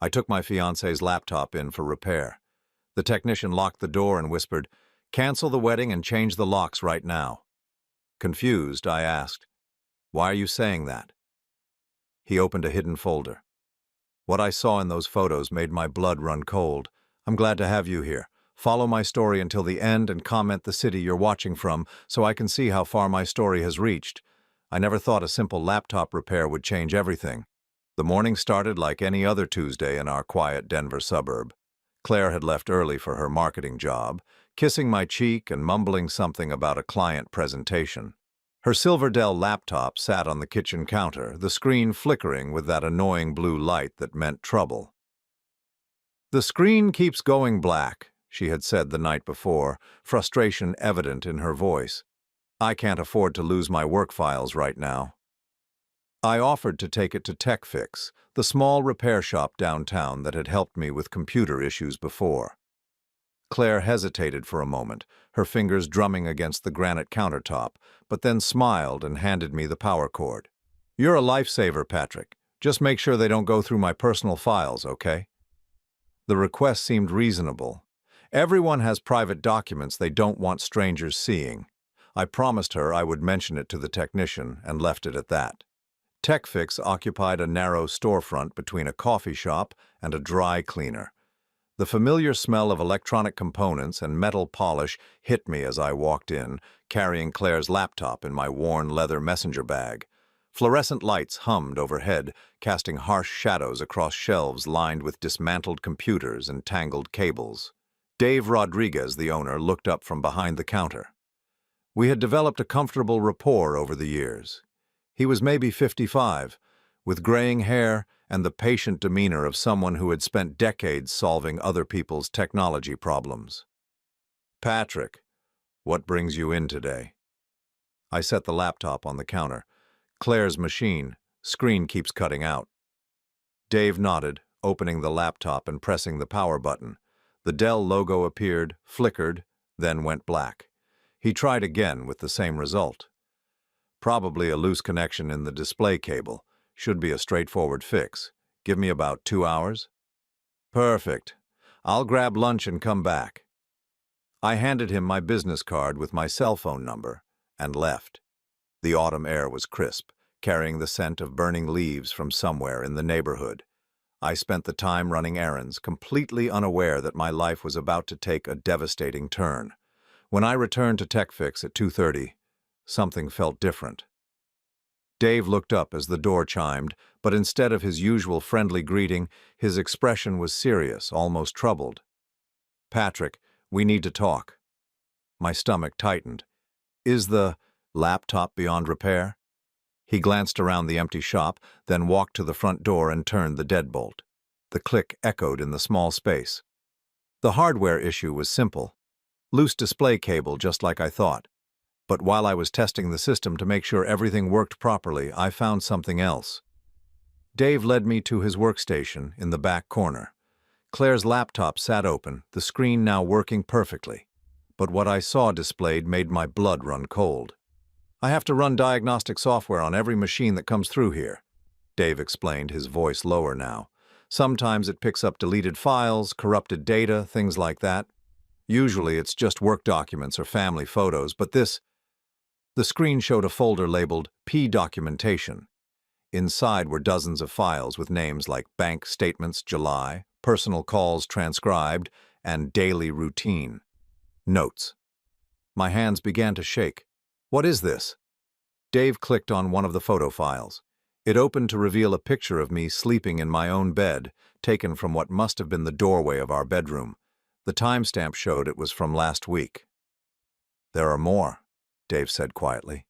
I took my fiance's laptop in for repair. The technician locked the door and whispered, "Cancel the wedding and change the locks right now." Confused, I asked, "Why are you saying that?" He opened a hidden folder. "What I saw in those photos made my blood run cold. I'm glad to have you here. Follow my story until the end and comment the city you're watching from so I can see how far my story has reached. I never thought a simple laptop repair would change everything." The morning started like any other Tuesday in our quiet Denver suburb. Claire had left early for her marketing job, kissing my cheek and mumbling something about a client presentation. Her silver Dell laptop sat on the kitchen counter, the screen flickering with that annoying blue light that meant trouble. "The screen keeps going black," she had said the night before, frustration evident in her voice. "I can't afford to lose my work files right now." I offered to take it to TechFix, the small repair shop downtown that had helped me with computer issues before. Claire hesitated for a moment, her fingers drumming against the granite countertop, but then smiled and handed me the power cord. "You're a lifesaver, Patrick. Just make sure they don't go through my personal files, okay?" The request seemed reasonable. Everyone has private documents they don't want strangers seeing. I promised her I would mention it to the technician and left it at that. TechFix occupied a narrow storefront between a coffee shop and a dry cleaner. The familiar smell of electronic components and metal polish hit me as I walked in, carrying Claire's laptop in my worn leather messenger bag. Fluorescent lights hummed overhead, casting harsh shadows across shelves lined with dismantled computers and tangled cables. Dave Rodriguez, the owner, looked up from behind the counter. We had developed a comfortable rapport over the years. He was maybe 55, with graying hair and the patient demeanor of someone who had spent decades solving other people's technology problems. "Patrick, what brings you in today?" I set the laptop on the counter. "Claire's machine. Screen keeps cutting out." Dave nodded, opening the laptop and pressing the power button. The Dell logo appeared, flickered, then went black. He tried again with the same result. "Probably a loose connection in the display cable. Should be a straightforward fix. Give me about 2 hours?" "Perfect. I'll grab lunch and come back." I handed him my business card with my cell phone number and left. The autumn air was crisp, carrying the scent of burning leaves from somewhere in the neighborhood. I spent the time running errands, completely unaware that my life was about to take a devastating turn. When I returned to TechFix at 2:30, something felt different. Dave looked up as the door chimed, but instead of his usual friendly greeting, his expression was serious, almost troubled. "Patrick, we need to talk." My stomach tightened. "Is the laptop beyond repair?" He glanced around the empty shop, then walked to the front door and turned the deadbolt. The click echoed in the small space. The hardware issue was simple. Loose display cable, just like I thought. But while I was testing the system to make sure everything worked properly, I found something else. Dave led me to his workstation in the back corner. Claire's laptop sat open, the screen now working perfectly. But what I saw displayed made my blood run cold. "I have to run diagnostic software on every machine that comes through here," Dave explained, his voice lower now. "Sometimes it picks up deleted files, corrupted data, things like that. Usually it's just work documents or family photos, but this..." The screen showed a folder labeled P Documentation. Inside were dozens of files with names like Bank Statements July, Personal Calls Transcribed, and Daily Routine. Notes. My hands began to shake. "What is this?" Dave clicked on one of the photo files. It opened to reveal a picture of me sleeping in my own bed, taken from what must have been the doorway of our bedroom. The timestamp showed it was from last week. "There are more," Dave said quietly.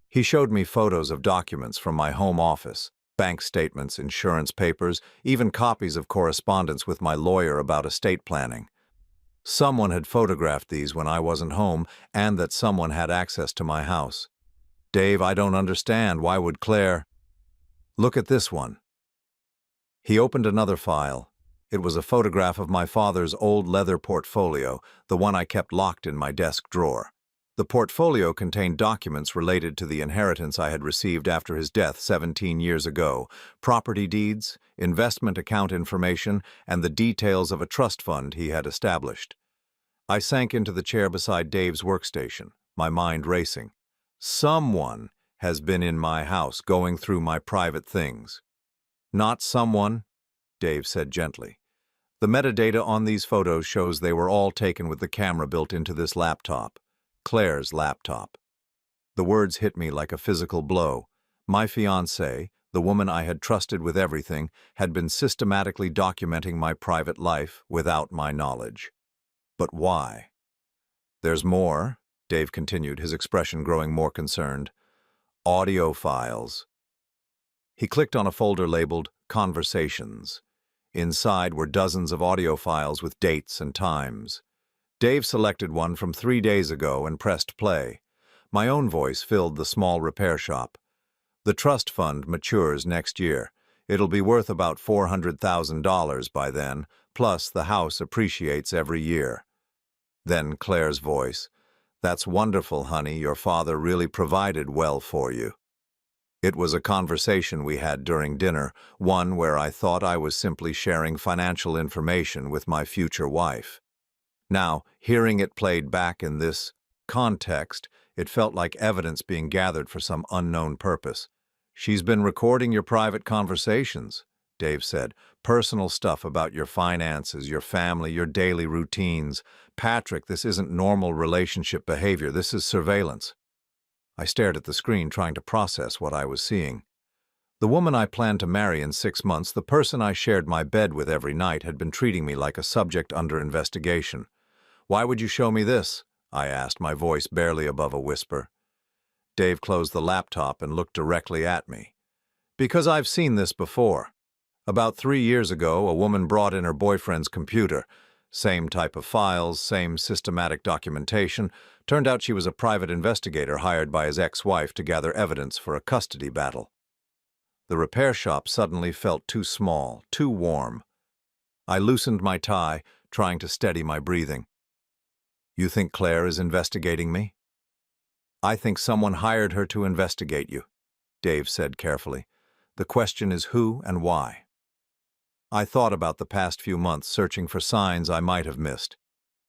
He showed me photos of documents from my home office, bank statements, insurance papers, even copies of correspondence with my lawyer about estate planning. Someone had photographed these when I wasn't home, and that someone had access to my house. "Dave, I don't understand. Why would Claire..." "Look at this one." He opened another file. It was a photograph of my father's old leather portfolio, the one I kept locked in my desk drawer. The portfolio contained documents related to the inheritance I had received after his death 17 years ago, property deeds, investment account information, and the details of a trust fund he had established. I sank into the chair beside Dave's workstation, my mind racing. Someone has been in my house going through my private things. Not someone, Dave said gently. The metadata on these photos shows they were all taken with the camera built into this laptop, Claire's laptop. The words hit me like a physical blow. My fiancée, the woman I had trusted with everything, had been systematically documenting my private life without my knowledge. But why? There's more, Dave continued, his expression growing more concerned. Audio files. He clicked on a folder labeled Conversations. Inside were dozens of audio files with dates and times. Dave selected one from 3 days ago and pressed play. My own voice filled the small repair shop. The trust fund matures next year. It'll be worth about $400,000 by then, plus the house appreciates every year. Then Claire's voice. That's wonderful, honey. Your father really provided well for you. It was a conversation we had during dinner, one where I thought I was simply sharing financial information with my future wife. Now, hearing it played back in this context, it felt like evidence being gathered for some unknown purpose. She's been recording your private conversations, Dave said. Personal stuff about your finances, your family, your daily routines. Patrick, this isn't normal relationship behavior. This is surveillance. I stared at the screen, trying to process what I was seeing. The woman I planned to marry in 6 months, the person I shared my bed with every night, had been treating me like a subject under investigation. Why would you show me this? I asked, my voice barely above a whisper. Dave closed the laptop and looked directly at me. Because I've seen this before. About 3 years ago, a woman brought in her boyfriend's computer. Same type of files, same systematic documentation. Turned out she was a private investigator hired by his ex-wife to gather evidence for a custody battle. The repair shop suddenly felt too small, too warm. I loosened my tie, trying to steady my breathing. You think Claire is investigating me? I think someone hired her to investigate you, Dave said carefully. The question is who and why. I thought about the past few months, searching for signs I might have missed.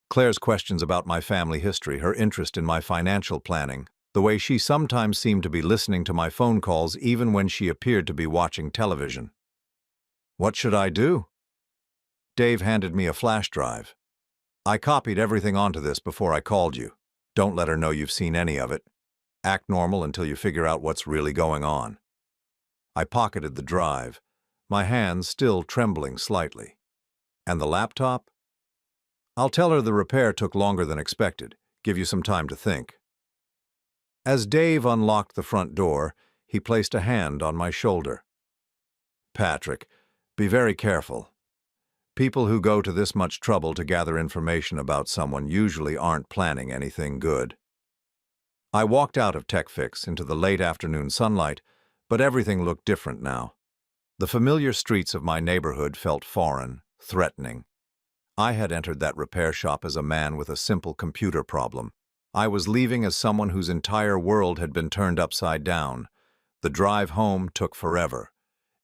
Claire's questions about my family history, her interest in my financial planning, the way she sometimes seemed to be listening to my phone calls even when she appeared to be watching television. What should I do? Dave handed me a flash drive. I copied everything onto this before I called you. Don't let her know you've seen any of it. Act normal until you figure out what's really going on. I pocketed the drive, my hands still trembling slightly. And the laptop? I'll tell her the repair took longer than expected. Give you some time to think. As Dave unlocked the front door, he placed a hand on my shoulder. Patrick, be very careful. People who go to this much trouble to gather information about someone usually aren't planning anything good. I walked out of TechFix into the late afternoon sunlight, but everything looked different now. The familiar streets of my neighborhood felt foreign, threatening. I had entered that repair shop as a man with a simple computer problem. I was leaving as someone whose entire world had been turned upside down. The drive home took forever.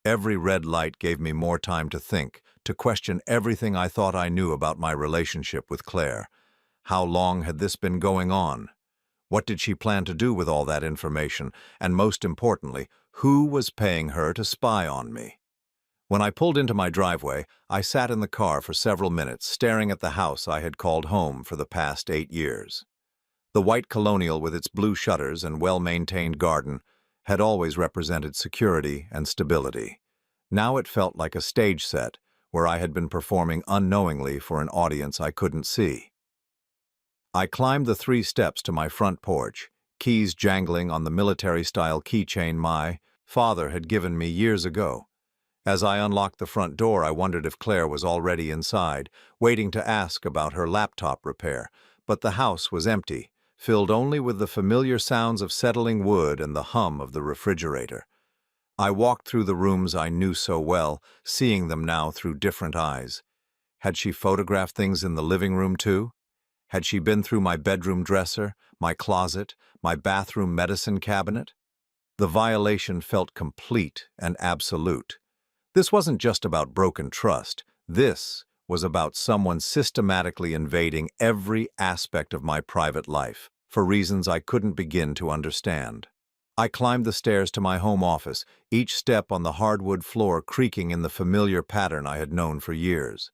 Every red light gave me more time to think, to question everything I thought I knew about my relationship with Claire. How long had this been going on? What did she plan to do with all that information? And most importantly, who was paying her to spy on me? When I pulled into my driveway, I sat in the car for several minutes, staring at the house I had called home for the past 8 years. The white colonial with its blue shutters and well-maintained garden had always represented security and stability. Now it felt like a stage set where I had been performing unknowingly for an audience I couldn't see. I climbed the 3 steps to my front porch, keys jangling on the military-style keychain my father had given me years ago. As I unlocked the front door, I wondered if Claire was already inside, waiting to ask about her laptop repair. But the house was empty, filled only with the familiar sounds of settling wood and the hum of the refrigerator. I walked through the rooms I knew so well, seeing them now through different eyes. Had she photographed things in the living room too? Had she been through my bedroom dresser, my closet, my bathroom medicine cabinet? The violation felt complete and absolute. This wasn't just about broken trust. This was about someone systematically invading every aspect of my private life, for reasons I couldn't begin to understand. I climbed the stairs to my home office, each step on the hardwood floor creaking in the familiar pattern I had known for years.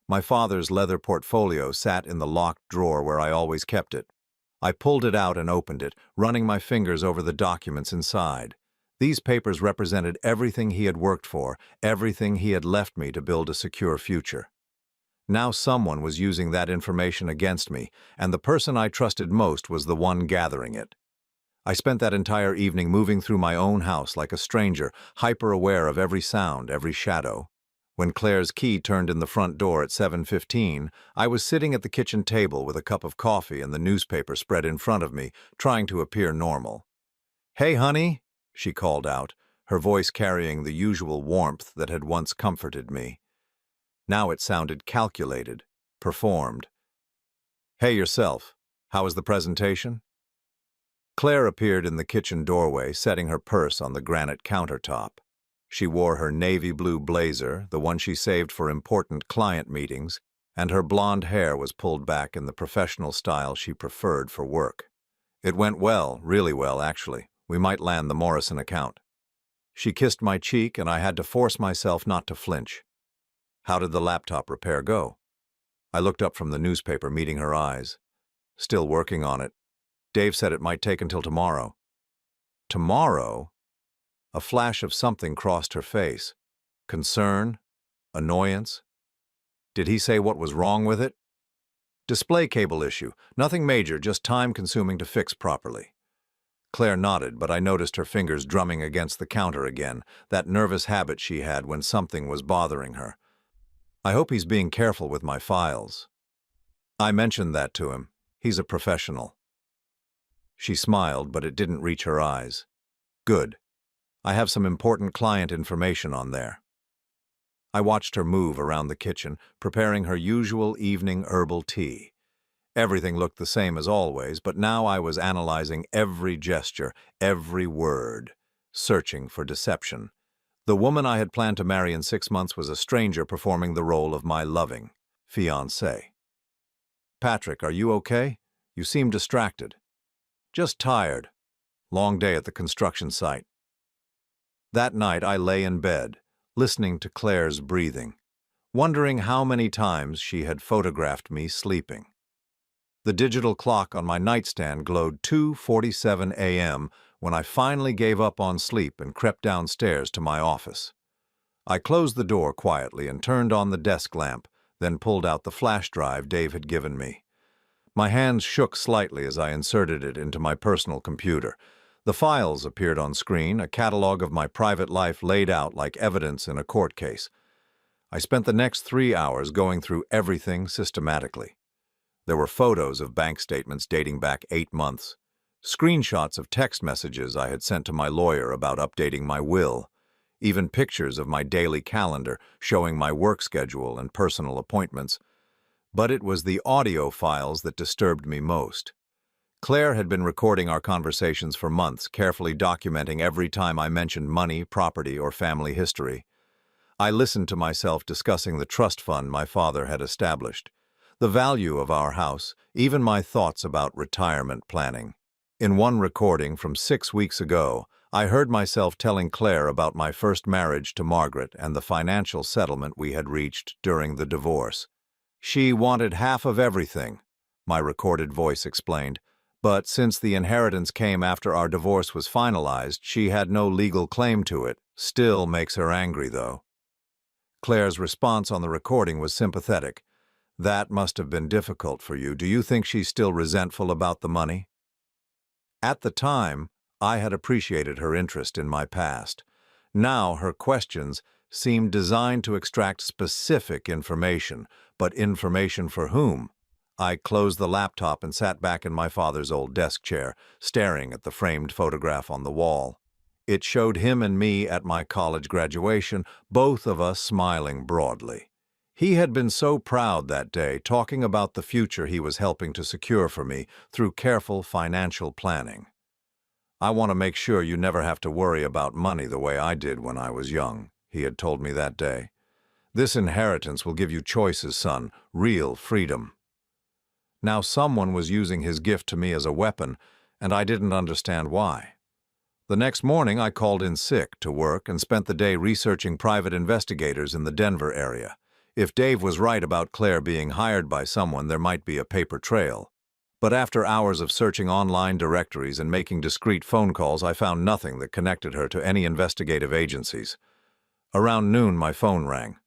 My father's leather portfolio sat in the locked drawer where I always kept it. I pulled it out and opened it, running my fingers over the documents inside. These papers represented everything he had worked for, everything he had left me to build a secure future. Now someone was using that information against me, and the person I trusted most was the one gathering it. I spent that entire evening moving through my own house like a stranger, hyper-aware of every sound, every shadow. When Claire's key turned in the front door at 7:15, I was sitting at the kitchen table with a cup of coffee and the newspaper spread in front of me, trying to appear normal. "Hey, honey," she called out, her voice carrying the usual warmth that had once comforted me. Now it sounded calculated, performed. "Hey yourself, how was the presentation?" Claire appeared in the kitchen doorway, setting her purse on the granite countertop. She wore her navy blue blazer, the one she saved for important client meetings, and her blonde hair was pulled back in the professional style she preferred for work. "It went well, really well, actually. We might land the Morrison account." She kissed my cheek, and I had to force myself not to flinch. "How did the laptop repair go?" I looked up from the newspaper, meeting her eyes. "Still working on it. Dave said it might take until tomorrow." "Tomorrow?" A flash of something crossed her face. Concern? Annoyance? "Did he say what was wrong with it?" "Display cable issue. Nothing major, just time-consuming to fix properly." Claire nodded, but I noticed her fingers drumming against the counter again, that nervous habit she had when something was bothering her. "I hope he's being careful with my files." I mentioned that to him. He's a professional. She smiled, but it didn't reach her eyes. "Good. I have some important client information on there." I watched her move around the kitchen, preparing her usual evening herbal tea. Everything looked the same as always, but now I was analyzing every gesture, every word, searching for deception. The woman I had planned to marry in 6 months was a stranger performing the role of my loving fiancé. "Patrick, are you okay? You seem distracted." "Just tired. Long day at the construction site." That night I lay in bed, listening to Claire's breathing, wondering how many times she had photographed me sleeping. The digital clock on my nightstand glowed 2:47 a.m. when I finally gave up on sleep and crept downstairs to my office. I closed the door quietly and turned on the desk lamp, then pulled out the flash drive Dave had given me. My hands shook slightly as I inserted it into my personal computer. The files appeared on screen, a catalog of my private life laid out like evidence in a court case. I spent the next 3 hours going through everything systematically. There were photos of bank statements dating back 8 months, screenshots of text messages I had sent to my lawyer about updating my will, even pictures of my daily calendar showing my work schedule and personal appointments. But it was the audio files that disturbed me most. Claire had been recording our conversations for months, carefully documenting every time I mentioned money, property, or family history. I listened to myself discussing the trust fund my father had established, the value of our house, even my thoughts about retirement planning. In one recording from 6 weeks ago, I heard myself telling Claire about my first marriage to Margaret and the financial settlement we had reached during the divorce. "She wanted half of everything," my recorded voice explained, "but since the inheritance came after our divorce was finalized, she had no legal claim to it. Still makes her angry, though." Claire's response on the recording was sympathetic. "That must have been difficult for you. Do you think she's still resentful about the money?" At the time, I had appreciated her interest in my past. Now her questions seemed designed to extract specific information, but information for whom? I closed the laptop and sat back in my father's old desk chair, staring at the framed photograph on the wall. It showed him and me at my college graduation, both of us smiling broadly. He had been so proud that day, talking about the future he was helping to secure for me through careful financial planning. "I want to make sure you never have to worry about money the way I did when I was young," he had told me that day. "This inheritance will give you choices, son, real freedom." Now someone was using his gift to me as a weapon, and I didn't understand why. The next morning I called in sick to work and spent the day researching private investigators in the Denver area. If Dave was right about Claire being hired by someone, there might be a paper trail. But after hours of searching online directories and making discreet phone calls, I found nothing that connected her to any investigative agencies. Around noon, my phone rang.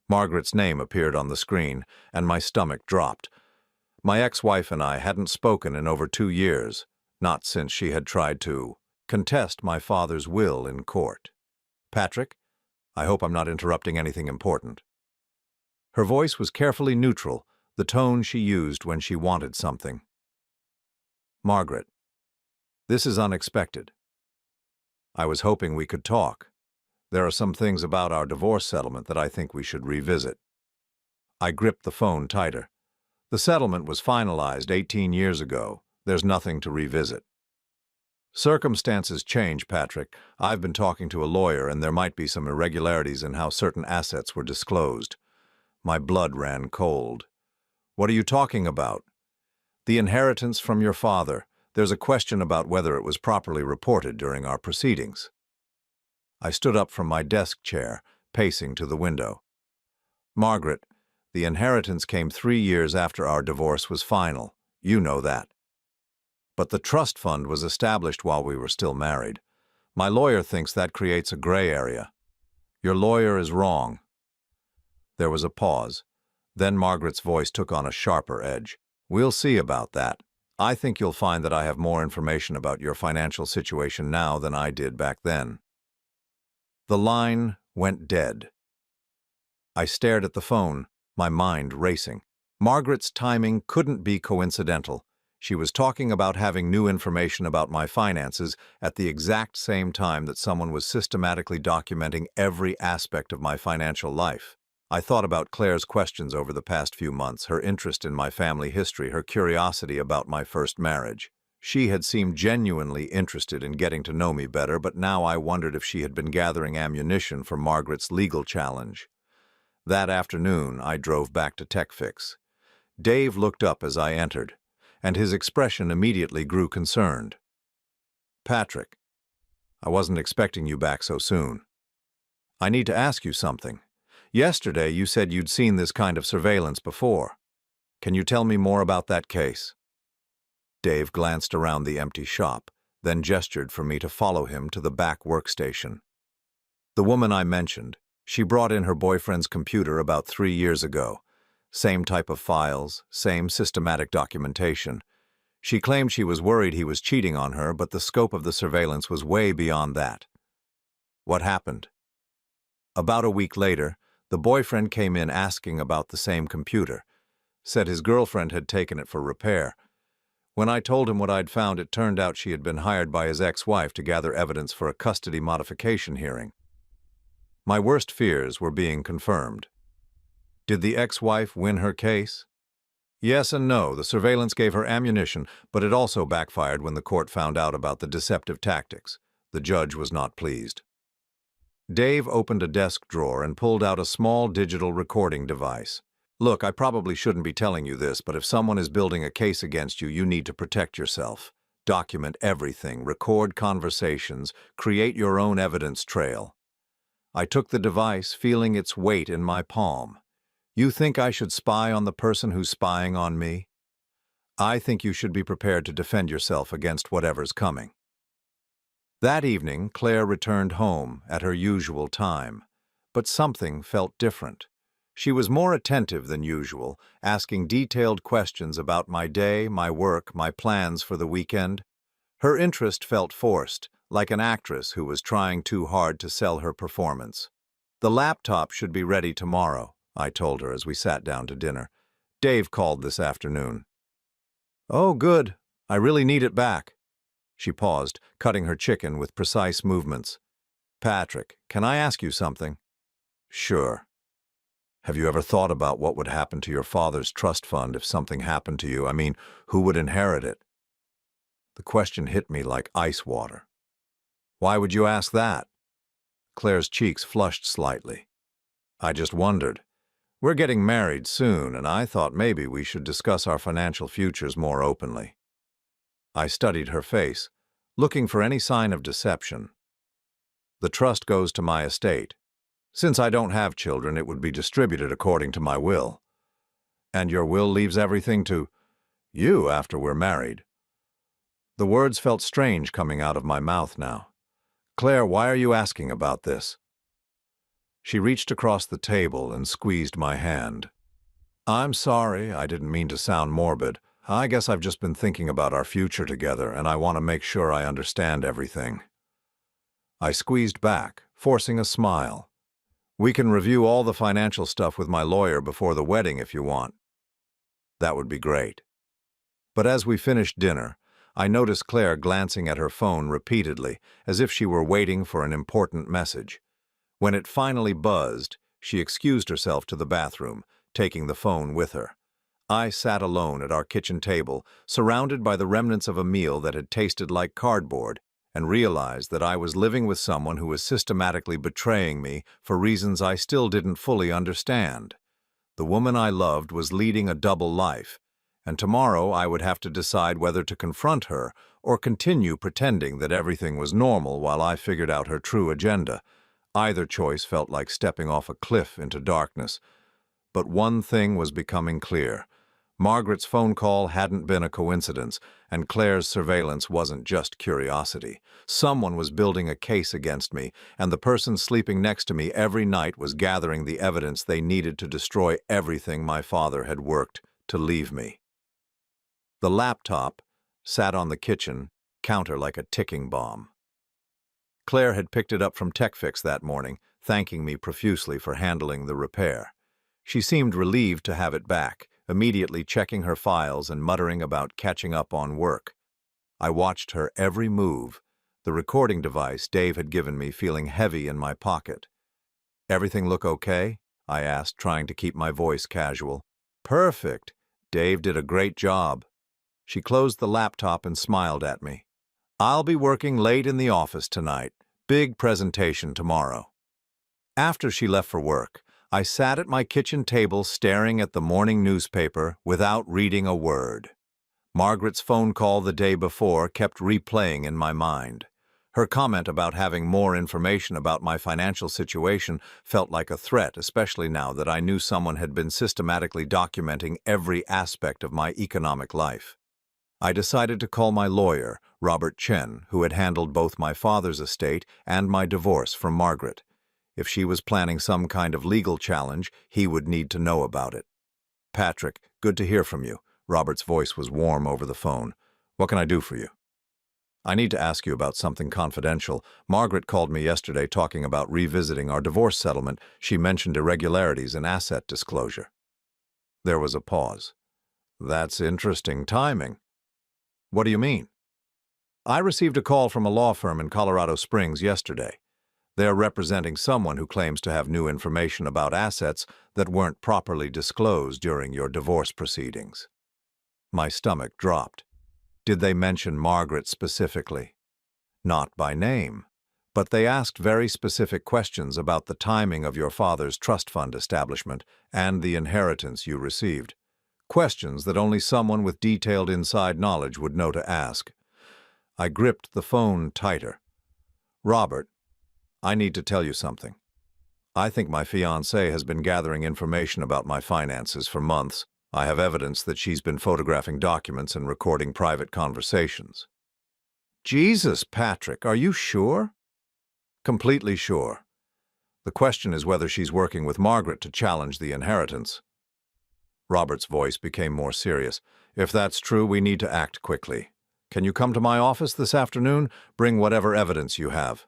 Margaret's name appeared on the screen, and my stomach dropped. My ex-wife and I hadn't spoken in over 2 years, not since she had tried to contest my father's will in court. "Patrick, I hope I'm not interrupting anything important." Her voice was carefully neutral, the tone she used when she wanted something. "Margaret, this is unexpected. I was hoping we could talk. There are some things about our divorce settlement that I think we should revisit." I gripped the phone tighter. The settlement was finalized 18 years ago. There's nothing to revisit. "Circumstances change, Patrick. I've been talking to a lawyer, and there might be some irregularities in how certain assets were disclosed." My blood ran cold. "What are you talking about?" "The inheritance from your father. There's a question about whether it was properly reported during our proceedings." I stood up from my desk chair, pacing to the window. "Margaret, the inheritance came 3 years after our divorce was final. You know that. But the trust fund was established while we were still married. My lawyer thinks that creates a gray area." "Your lawyer is wrong." There was a pause. Then Margaret's voice took on a sharper edge. "We'll see about that. I think you'll find that I have more information about your financial situation now than I did back then." The line went dead. I stared at the phone, my mind racing. Margaret's timing couldn't be coincidental. She was talking about having new information about my finances at the exact same time that someone was systematically documenting every aspect of my financial life. I thought about Claire's questions over the past few months, her interest in my family history, her curiosity about my first marriage. She had seemed genuinely interested in getting to know me better, but now I wondered if she had been gathering ammunition for Margaret's legal challenge. That afternoon, I drove back to TechFix. Dave looked up as I entered, and his expression immediately grew concerned. "Patrick, I wasn't expecting you back so soon. I need to ask you something. Yesterday, you said you'd seen this kind of surveillance before. Can you tell me more about that case?" Dave glanced around the empty shop, then gestured for me to follow him to the back workstation. "The woman I mentioned, she brought in her boyfriend's computer about 3 years ago. Same type of files, same systematic documentation. She claimed she was worried he was cheating on her, but the scope of the surveillance was way beyond that." "What happened?" "About a week later, the boyfriend came in asking about the same computer. Said his girlfriend had taken it for repair. When I told him what I'd found, it turned out she had been hired by his ex-wife to gather evidence for a custody modification hearing." My worst fears were being confirmed. "Did the ex-wife win her case?" "Yes and no. The surveillance gave her ammunition, but it also backfired when the court found out about the deceptive tactics. The judge was not pleased." Dave opened a desk drawer and pulled out a small digital recording device. "Look, I probably shouldn't be telling you this, but if someone is building a case against you, you need to protect yourself. Document everything, record conversations, create your own evidence trail." I took the device, feeling its weight in my palm. "You think I should spy on the person who's spying on me? I think you should be prepared to defend yourself against whatever's coming." That evening, Claire returned home at her usual time, but something felt different. She was more attentive than usual, asking detailed questions about my day, my work, my plans for the weekend. Her interest felt forced, like an actress who was trying too hard to sell her performance. "The laptop should be ready tomorrow," I told her as we sat down to dinner. "Dave called this afternoon." "Oh, good. I really need it back." She paused, cutting her chicken with precise movements. "Patrick, can I ask you something?" "Sure." Have you ever thought about what would happen to your father's trust fund if something happened to you? I mean, who would inherit it? The question hit me like ice water. Why would you ask that? Claire's cheeks flushed slightly. I just wondered. We're getting married soon, and I thought maybe we should discuss our financial futures more openly. I studied her face, looking for any sign of deception. The trust goes to my estate. Since I don't have children, it would be distributed according to my will. And your will leaves everything to you after we're married. The words felt strange coming out of my mouth now. Claire, why are you asking about this? She reached across the table and squeezed my hand. I'm sorry, I didn't mean to sound morbid. I guess I've just been thinking about our future together, and I want to make sure I understand everything. I squeezed back, forcing a smile. We can review all the financial stuff with my lawyer before the wedding if you want. That would be great. But as we finished dinner, I noticed Claire glancing at her phone repeatedly, as if she were waiting for an important message. When it finally buzzed, she excused herself to the bathroom, taking the phone with her. I sat alone at our kitchen table, surrounded by the remnants of a meal that had tasted like cardboard, and realized that I was living with someone who was systematically betraying me for reasons I still didn't fully understand. The woman I loved was leading a double life, and tomorrow I would have to decide whether to confront her or continue pretending that everything was normal while I figured out her true agenda. Either choice felt like stepping off a cliff into darkness. But one thing was becoming clear. Margaret's phone call hadn't been a coincidence, and Claire's surveillance wasn't just curiosity. Someone was building a case against me, and the person sleeping next to me every night was gathering the evidence they needed to destroy everything my father had worked to leave me. The laptop sat on the kitchen counter like a ticking bomb. Claire had picked it up from TechFix that morning, thanking me profusely for handling the repair. She seemed relieved to have it back, immediately checking her files and muttering about catching up on work. I watched her every move, the recording device Dave had given me feeling heavy in my pocket. "Everything look okay?" I asked, trying to keep my voice casual. "Perfect. Dave did a great job." She closed the laptop and smiled at me. "I'll be working late in the office tonight. Big presentation tomorrow." After she left for work, I sat at my kitchen table staring at the morning newspaper without reading a word. Margaret's phone call the day before kept replaying in my mind. Her comment about having more information about my financial situation felt like a threat, especially now that I knew someone had been systematically documenting every aspect of my economic life. I decided to call my lawyer, Robert Chen, who had handled both my father's estate and my divorce from Margaret. If she was planning some kind of legal challenge, he would need to know about it. "Patrick, good to hear from you." Robert's voice was warm over the phone. "What can I do for you?" "I need to ask you about something confidential. Margaret called me yesterday talking about revisiting our divorce settlement. She mentioned irregularities in asset disclosure." There was a pause. "That's interesting timing." "What do you mean?" "I received a call from a law firm in Colorado Springs yesterday. They're representing someone who claims to have new information about assets that weren't properly disclosed during your divorce proceedings." My stomach dropped. "Did they mention Margaret specifically?" "Not by name, but they asked very specific questions about the timing of your father's trust fund establishment and the inheritance you received. Questions that only someone with detailed inside knowledge would know to ask." I gripped the phone tighter. "Robert, I need to tell you something. I think my fiancée has been gathering information about my finances for months. I have evidence that she's been photographing documents and recording private conversations." "Jesus, Patrick, are you sure?" "Completely sure. The question is whether she's working with Margaret to challenge the inheritance." Robert's voice became more serious. "If that's true, we need to act quickly. Can you come to my office this afternoon? Bring whatever evidence you have."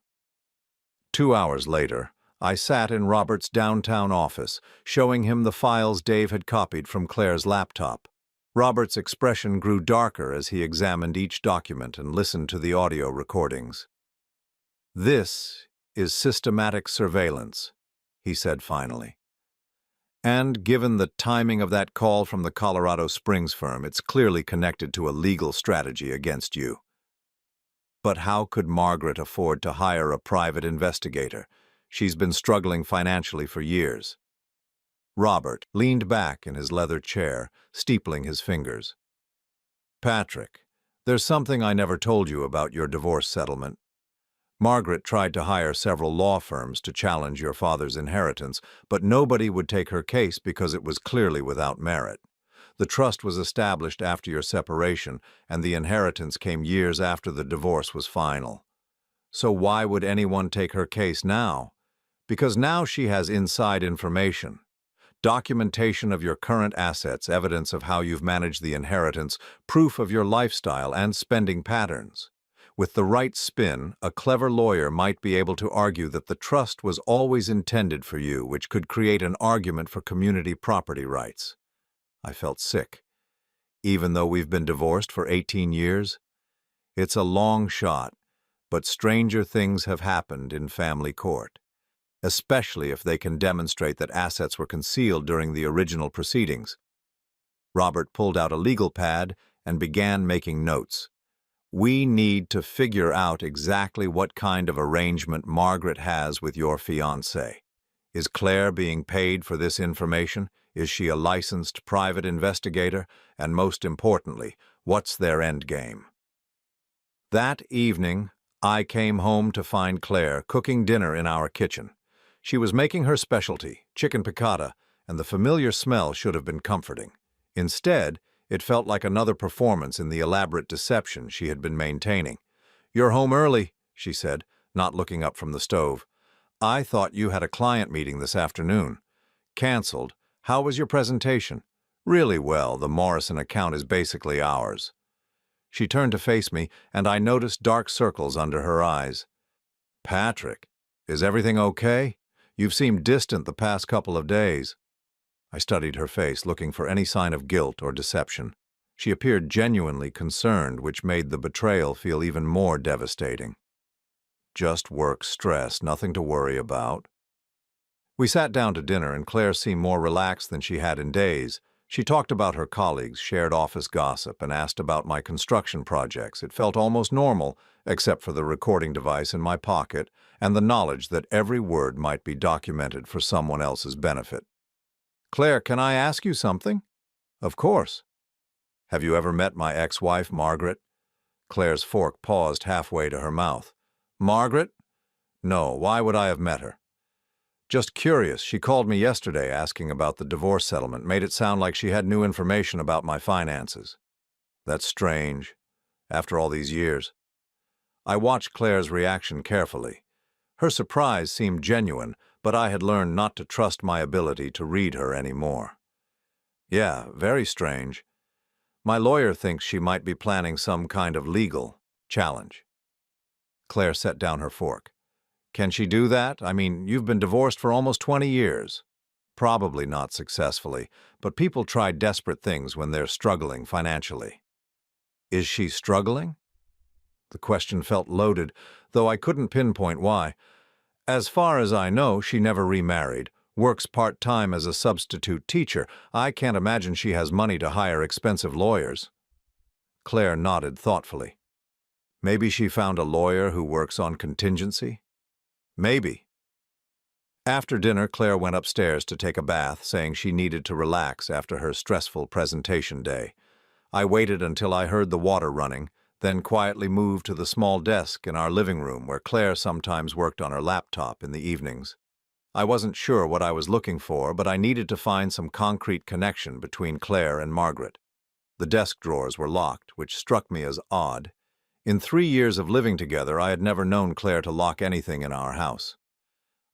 2 hours later, I sat in Robert's downtown office, showing him the files Dave had copied from Claire's laptop. Robert's expression grew darker as he examined each document and listened to the audio recordings. "This is systematic surveillance," he said finally. And given the timing of that call from the Colorado Springs firm, it's clearly connected to a legal strategy against you. But how could Margaret afford to hire a private investigator? She's been struggling financially for years. Robert leaned back in his leather chair, steepling his fingers. Patrick, there's something I never told you about your divorce settlement. Margaret tried to hire several law firms to challenge your father's inheritance, but nobody would take her case because it was clearly without merit. The trust was established after your separation, and the inheritance came years after the divorce was final. So why would anyone take her case now? Because now she has inside information. Documentation of your current assets, evidence of how you've managed the inheritance, proof of your lifestyle and spending patterns. With the right spin, a clever lawyer might be able to argue that the trust was always intended for you, which could create an argument for community property rights. I felt sick. Even though we've been divorced for 18 years, it's a long shot, but stranger things have happened in family court, especially if they can demonstrate that assets were concealed during the original proceedings. Robert pulled out a legal pad and began making notes. We need to figure out exactly what kind of arrangement Margaret has with your fiancé. Is Claire being paid for this information? Is she a licensed private investigator? And most importantly, what's their endgame? That evening, I came home to find Claire cooking dinner in our kitchen. She was making her specialty, chicken piccata, and the familiar smell should have been comforting. Instead, it felt like another performance in the elaborate deception she had been maintaining. "You're home early," she said, not looking up from the stove. "I thought you had a client meeting this afternoon." "Canceled. How was your presentation?" "Really well. The Morrison account is basically ours." She turned to face me, and I noticed dark circles under her eyes. "Patrick, is everything okay? You've seemed distant the past couple of days." I studied her face, looking for any sign of guilt or deception. She appeared genuinely concerned, which made the betrayal feel even more devastating. "Just work stress, nothing to worry about." We sat down to dinner, and Claire seemed more relaxed than she had in days. She talked about her colleagues, shared office gossip, and asked about my construction projects. It felt almost normal, except for the recording device in my pocket and the knowledge that every word might be documented for someone else's benefit. "Claire, can I ask you something?" "Of course." "Have you ever met my ex-wife, Margaret?" Claire's fork paused halfway to her mouth. "Margaret? No, why would I have met her?" "Just curious. She called me yesterday asking about the divorce settlement, made it sound like she had new information about my finances." "That's strange, after all these years." I watched Claire's reaction carefully. Her surprise seemed genuine, but I had learned not to trust my ability to read her anymore. "Yeah, very strange. My lawyer thinks she might be planning some kind of legal challenge." Claire set down her fork. "Can she do that? I mean, you've been divorced for almost 20 years. Probably not successfully, but people try desperate things when they're struggling financially." "Is she struggling?" The question felt loaded, though I couldn't pinpoint why. "As far as I know, she never remarried, works part-time as a substitute teacher. I can't imagine she has money to hire expensive lawyers." Claire nodded thoughtfully. "Maybe she found a lawyer who works on contingency?" "Maybe." After dinner, Claire went upstairs to take a bath, saying she needed to relax after her stressful presentation day. I waited until I heard the water running, then quietly moved to the small desk in our living room where Claire sometimes worked on her laptop in the evenings. I wasn't sure what I was looking for, but I needed to find some concrete connection between Claire and Margaret. The desk drawers were locked, which struck me as odd. In 3 years of living together, I had never known Claire to lock anything in our house.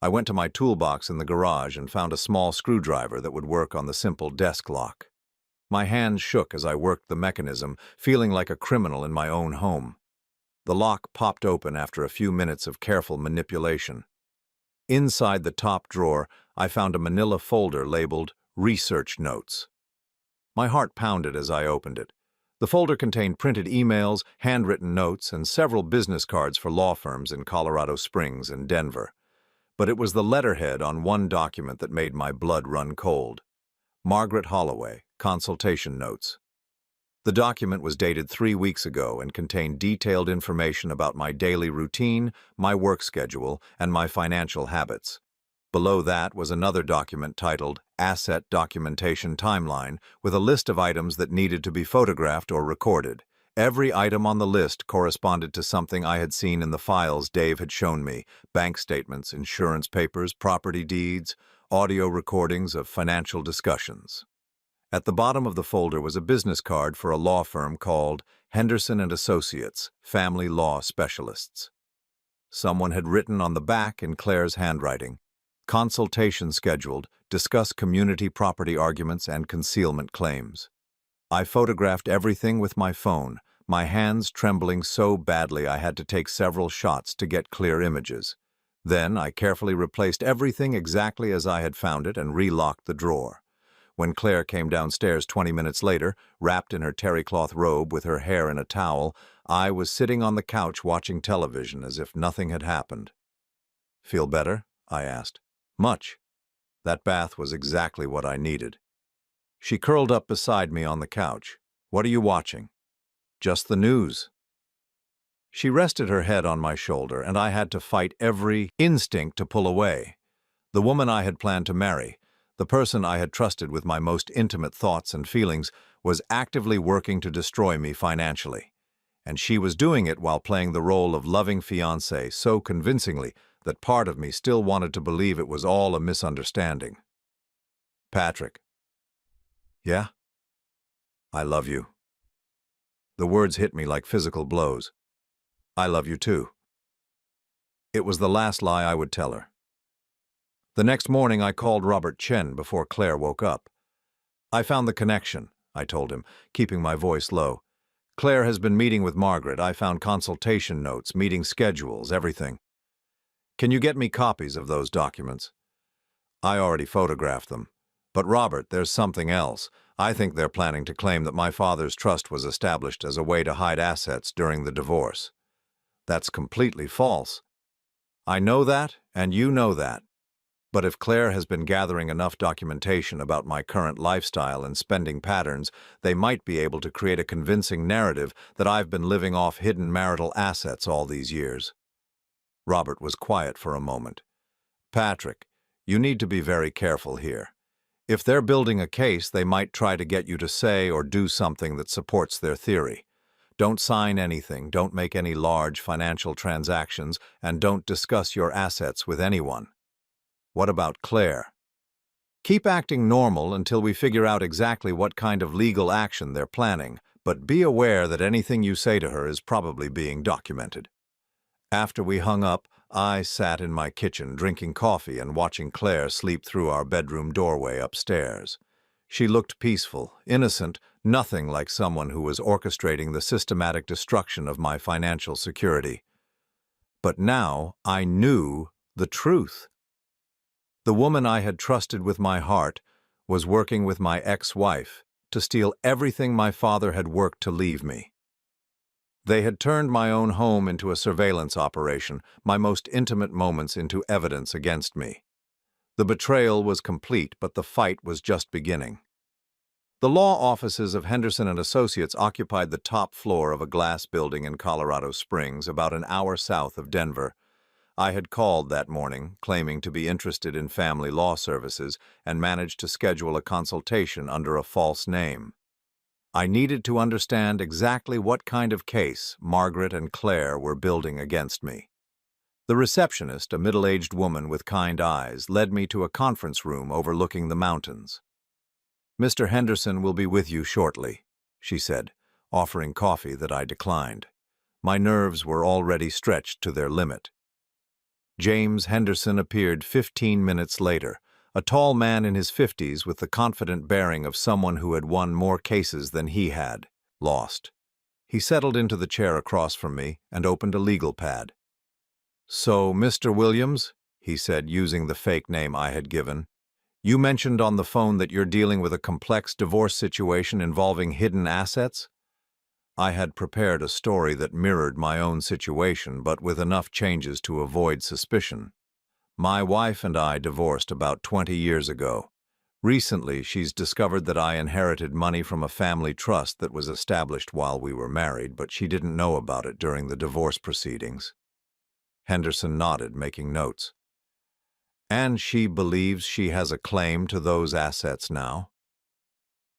I went to my toolbox in the garage and found a small screwdriver that would work on the simple desk lock. My hands shook as I worked the mechanism, feeling like a criminal in my own home. The lock popped open after a few minutes of careful manipulation. Inside the top drawer, I found a manila folder labeled Research Notes. My heart pounded as I opened it. The folder contained printed emails, handwritten notes, and several business cards for law firms in Colorado Springs and Denver. but it was the letterhead on one document that made my blood run cold. Margaret Holloway, Consultation Notes. The document was dated 3 weeks ago and contained detailed information about my daily routine, my work schedule, and my financial habits. Below that was another document titled Asset Documentation Timeline with a list of items that needed to be photographed or recorded. Every item on the list corresponded to something I had seen in the files Dave had shown me: bank statements, insurance papers, property deeds, audio recordings of financial discussions. At the bottom of the folder was a business card for a law firm called Henderson & Associates, Family Law Specialists. Someone had written on the back in Claire's handwriting, "Consultation scheduled, discuss community property arguments and concealment claims." I photographed everything with my phone, my hands trembling so badly I had to take several shots to get clear images. Then I carefully replaced everything exactly as I had found it and relocked the drawer. When Claire came downstairs 20 minutes later, wrapped in her terry-cloth robe with her hair in a towel, I was sitting on the couch watching television as if nothing had happened. "Feel better?" I asked. "Much." That bath was exactly what I needed. She curled up beside me on the couch. "What are you watching?" "Just the news." She rested her head on my shoulder, and I had to fight every instinct to pull away. The woman I had planned to marry, the person I had trusted with my most intimate thoughts and feelings, was actively working to destroy me financially. And she was doing it while playing the role of loving fiancé so convincingly that part of me still wanted to believe it was all a misunderstanding. "Patrick." "Yeah?" "I love you." The words hit me like physical blows. "I love you too." It was the last lie I would tell her. The next morning I called Robert Chen before Claire woke up. "I found the connection," I told him, keeping my voice low. "Claire has been meeting with Margaret. I found consultation notes, meeting schedules, everything. Can you get me copies of those documents?" "I already photographed them. But Robert, there's something else. I think they're planning to claim that my father's trust was established as a way to hide assets during the divorce." "That's completely false." "I know that, and you know that. But if Claire has been gathering enough documentation about my current lifestyle and spending patterns, they might be able to create a convincing narrative that I've been living off hidden marital assets all these years." Robert was quiet for a moment. "Patrick, you need to be very careful here. If they're building a case, they might try to get you to say or do something that supports their theory. Don't sign anything, don't make any large financial transactions, and don't discuss your assets with anyone." "What about Claire?" "Keep acting normal until we figure out exactly what kind of legal action they're planning, but be aware that anything you say to her is probably being documented." After we hung up, I sat in my kitchen drinking coffee and watching Claire sleep through our bedroom doorway upstairs. She looked peaceful, innocent, nothing like someone who was orchestrating the systematic destruction of my financial security. But now I knew the truth. The woman I had trusted with my heart was working with my ex-wife to steal everything my father had worked to leave me. They had turned my own home into a surveillance operation, my most intimate moments into evidence against me. The betrayal was complete, but the fight was just beginning. The law offices of Henderson & Associates occupied the top floor of a glass building in Colorado Springs, about an hour south of Denver. I had called that morning, claiming to be interested in family law services, and managed to schedule a consultation under a false name. I needed to understand exactly what kind of case Margaret and Claire were building against me. The receptionist, a middle-aged woman with kind eyes, led me to a conference room overlooking the mountains. "Mr. Henderson will be with you shortly," she said, offering coffee that I declined. My nerves were already stretched to their limit. James Henderson appeared 15 minutes later, a tall man in his 50s with the confident bearing of someone who had won more cases than he had lost. He settled into the chair across from me and opened a legal pad. "So, Mr. Williams," he said, using the fake name I had given, "you mentioned on the phone that you're dealing with a complex divorce situation involving hidden assets?" I had prepared a story that mirrored my own situation, but with enough changes to avoid suspicion. My wife and I divorced about 20 years ago. Recently, she's discovered that I inherited money from a family trust that was established while we were married, but she didn't know about it during the divorce proceedings. Henderson nodded, making notes. And she believes she has a claim to those assets now?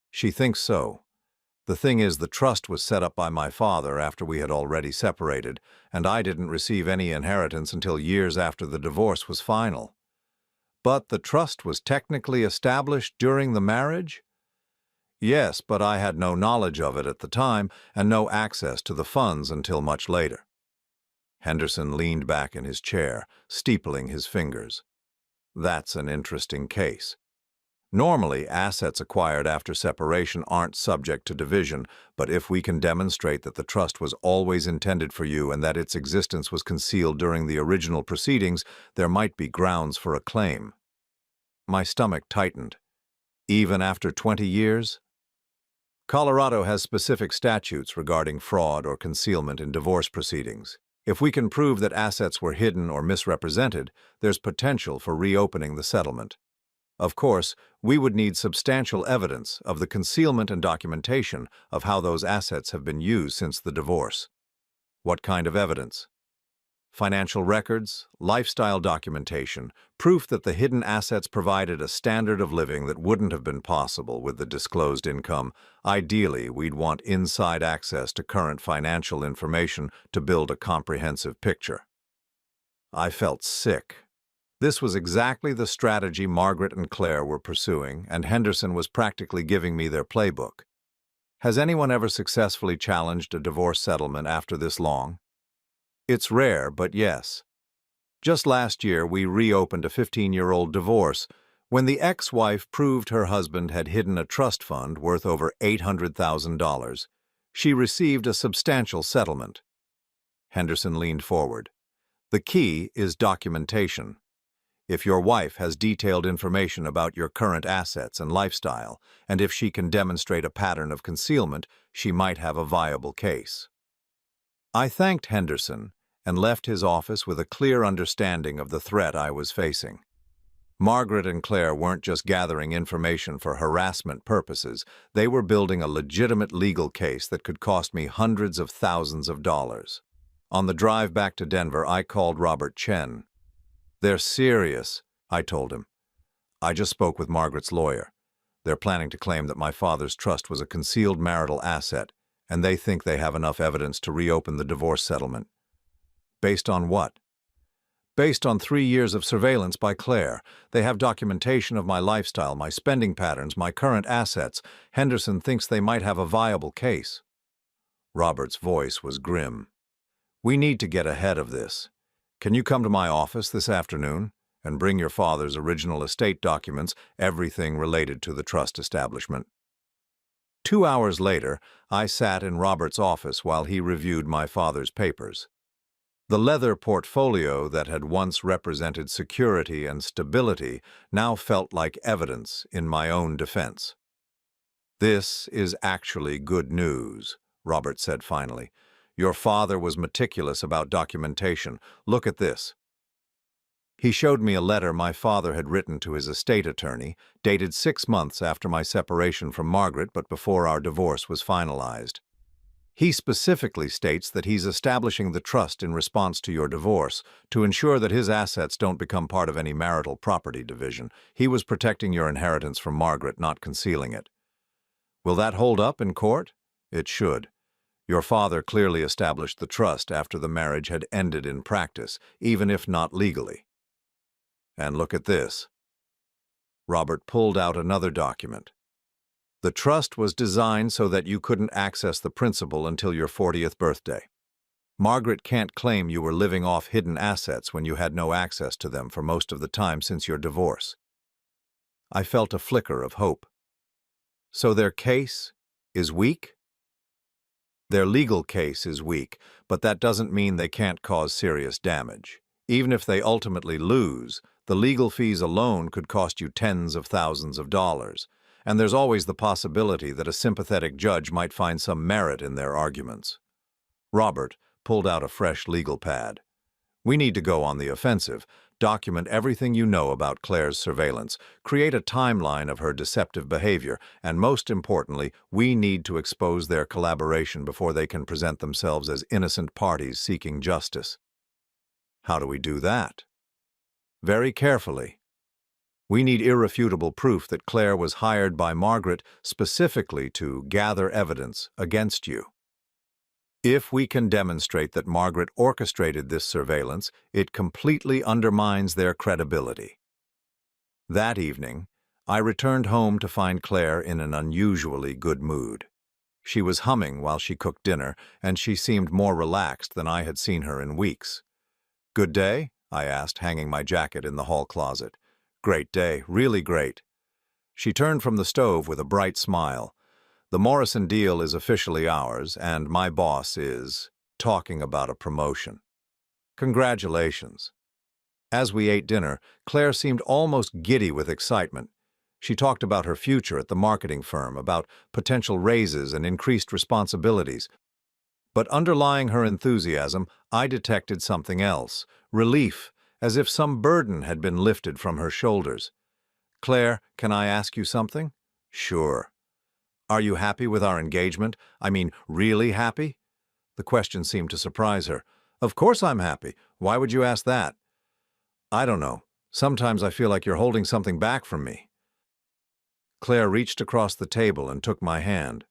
She thinks so. The thing is, the trust was set up by my father after we had already separated, and I didn't receive any inheritance until years after the divorce was final. But the trust was technically established during the marriage? Yes, but I had no knowledge of it at the time and no access to the funds until much later. Henderson leaned back in his chair, steepling his fingers. That's an interesting case. Normally, assets acquired after separation aren't subject to division, but if we can demonstrate that the trust was always intended for you and that its existence was concealed during the original proceedings, there might be grounds for a claim. My stomach tightened. Even after 20 years? Colorado has specific statutes regarding fraud or concealment in divorce proceedings. If we can prove that assets were hidden or misrepresented, there's potential for reopening the settlement. Of course, we would need substantial evidence of the concealment and documentation of how those assets have been used since the divorce. What kind of evidence? Financial records, lifestyle documentation, proof that the hidden assets provided a standard of living that wouldn't have been possible with the disclosed income. Ideally, we'd want inside access to current financial information to build a comprehensive picture. I felt sick. This was exactly the strategy Margaret and Claire were pursuing, and Henderson was practically giving me their playbook. Has anyone ever successfully challenged a divorce settlement after this long? It's rare, but yes. Just last year, we reopened a 15-year-old divorce when the ex-wife proved her husband had hidden a trust fund worth over $800,000. She received a substantial settlement. Henderson leaned forward. The key is documentation. If your wife has detailed information about your current assets and lifestyle, and if she can demonstrate a pattern of concealment, she might have a viable case. I thanked Henderson and left his office with a clear understanding of the threat I was facing. Margaret and Claire weren't just gathering information for harassment purposes, they were building a legitimate legal case that could cost me hundreds of thousands of dollars. On the drive back to Denver, I called Robert Chen. They're serious, I told him. I just spoke with Margaret's lawyer. They're planning to claim that my father's trust was a concealed marital asset, and they think they have enough evidence to reopen the divorce settlement. Based on what? Based on 3 years of surveillance by Claire. They have documentation of my lifestyle, my spending patterns, my current assets. Henderson thinks they might have a viable case. Robert's voice was grim. We need to get ahead of this. Can you come to my office this afternoon and bring your father's original estate documents, everything related to the trust establishment? 2 hours later, I sat in Robert's office while he reviewed my father's papers. The leather portfolio that had once represented security and stability now felt like evidence in my own defense. This is actually good news, Robert said finally. Your father was meticulous about documentation. Look at this. He showed me a letter my father had written to his estate attorney, dated 6 months after my separation from Margaret but before our divorce was finalized. He specifically states that he's establishing the trust in response to your divorce to ensure that his assets don't become part of any marital property division. He was protecting your inheritance from Margaret, not concealing it. Will that hold up in court? It should. Your father clearly established the trust after the marriage had ended in practice, even if not legally. And look at this. Robert pulled out another document. The trust was designed so that you couldn't access the principal until your 40th birthday. Margaret can't claim you were living off hidden assets when you had no access to them for most of the time since your divorce. I felt a flicker of hope. So their case is weak? Their legal case is weak, but that doesn't mean they can't cause serious damage. Even if they ultimately lose, the legal fees alone could cost you tens of thousands of dollars, and there's always the possibility that a sympathetic judge might find some merit in their arguments. Robert pulled out a fresh legal pad. We need to go on the offensive. Document everything you know about Claire's surveillance. Create a timeline of her deceptive behavior. And most importantly, we need to expose their collaboration before they can present themselves as innocent parties seeking justice. How do we do that? Very carefully. We need irrefutable proof that Claire was hired by Margaret specifically to gather evidence against you. If we can demonstrate that Margaret orchestrated this surveillance, it completely undermines their credibility. That evening, I returned home to find Claire in an unusually good mood. She was humming while she cooked dinner, and she seemed more relaxed than I had seen her in weeks. "Good day?" I asked, hanging my jacket in the hall closet. "Great day, really great." She turned from the stove with a bright smile. "The Morrison deal is officially ours, and my boss is talking about a promotion." "Congratulations." As we ate dinner, Claire seemed almost giddy with excitement. She talked about her future at the marketing firm, about potential raises and increased responsibilities. But underlying her enthusiasm, I detected something else: relief, as if some burden had been lifted from her shoulders. "Claire, can I ask you something?" "Sure." "Are you happy with our engagement? I mean, really happy?" The question seemed to surprise her. "Of course I'm happy. Why would you ask that?" "I don't know. Sometimes I feel like you're holding something back from me." Claire reached across the table and took my hand.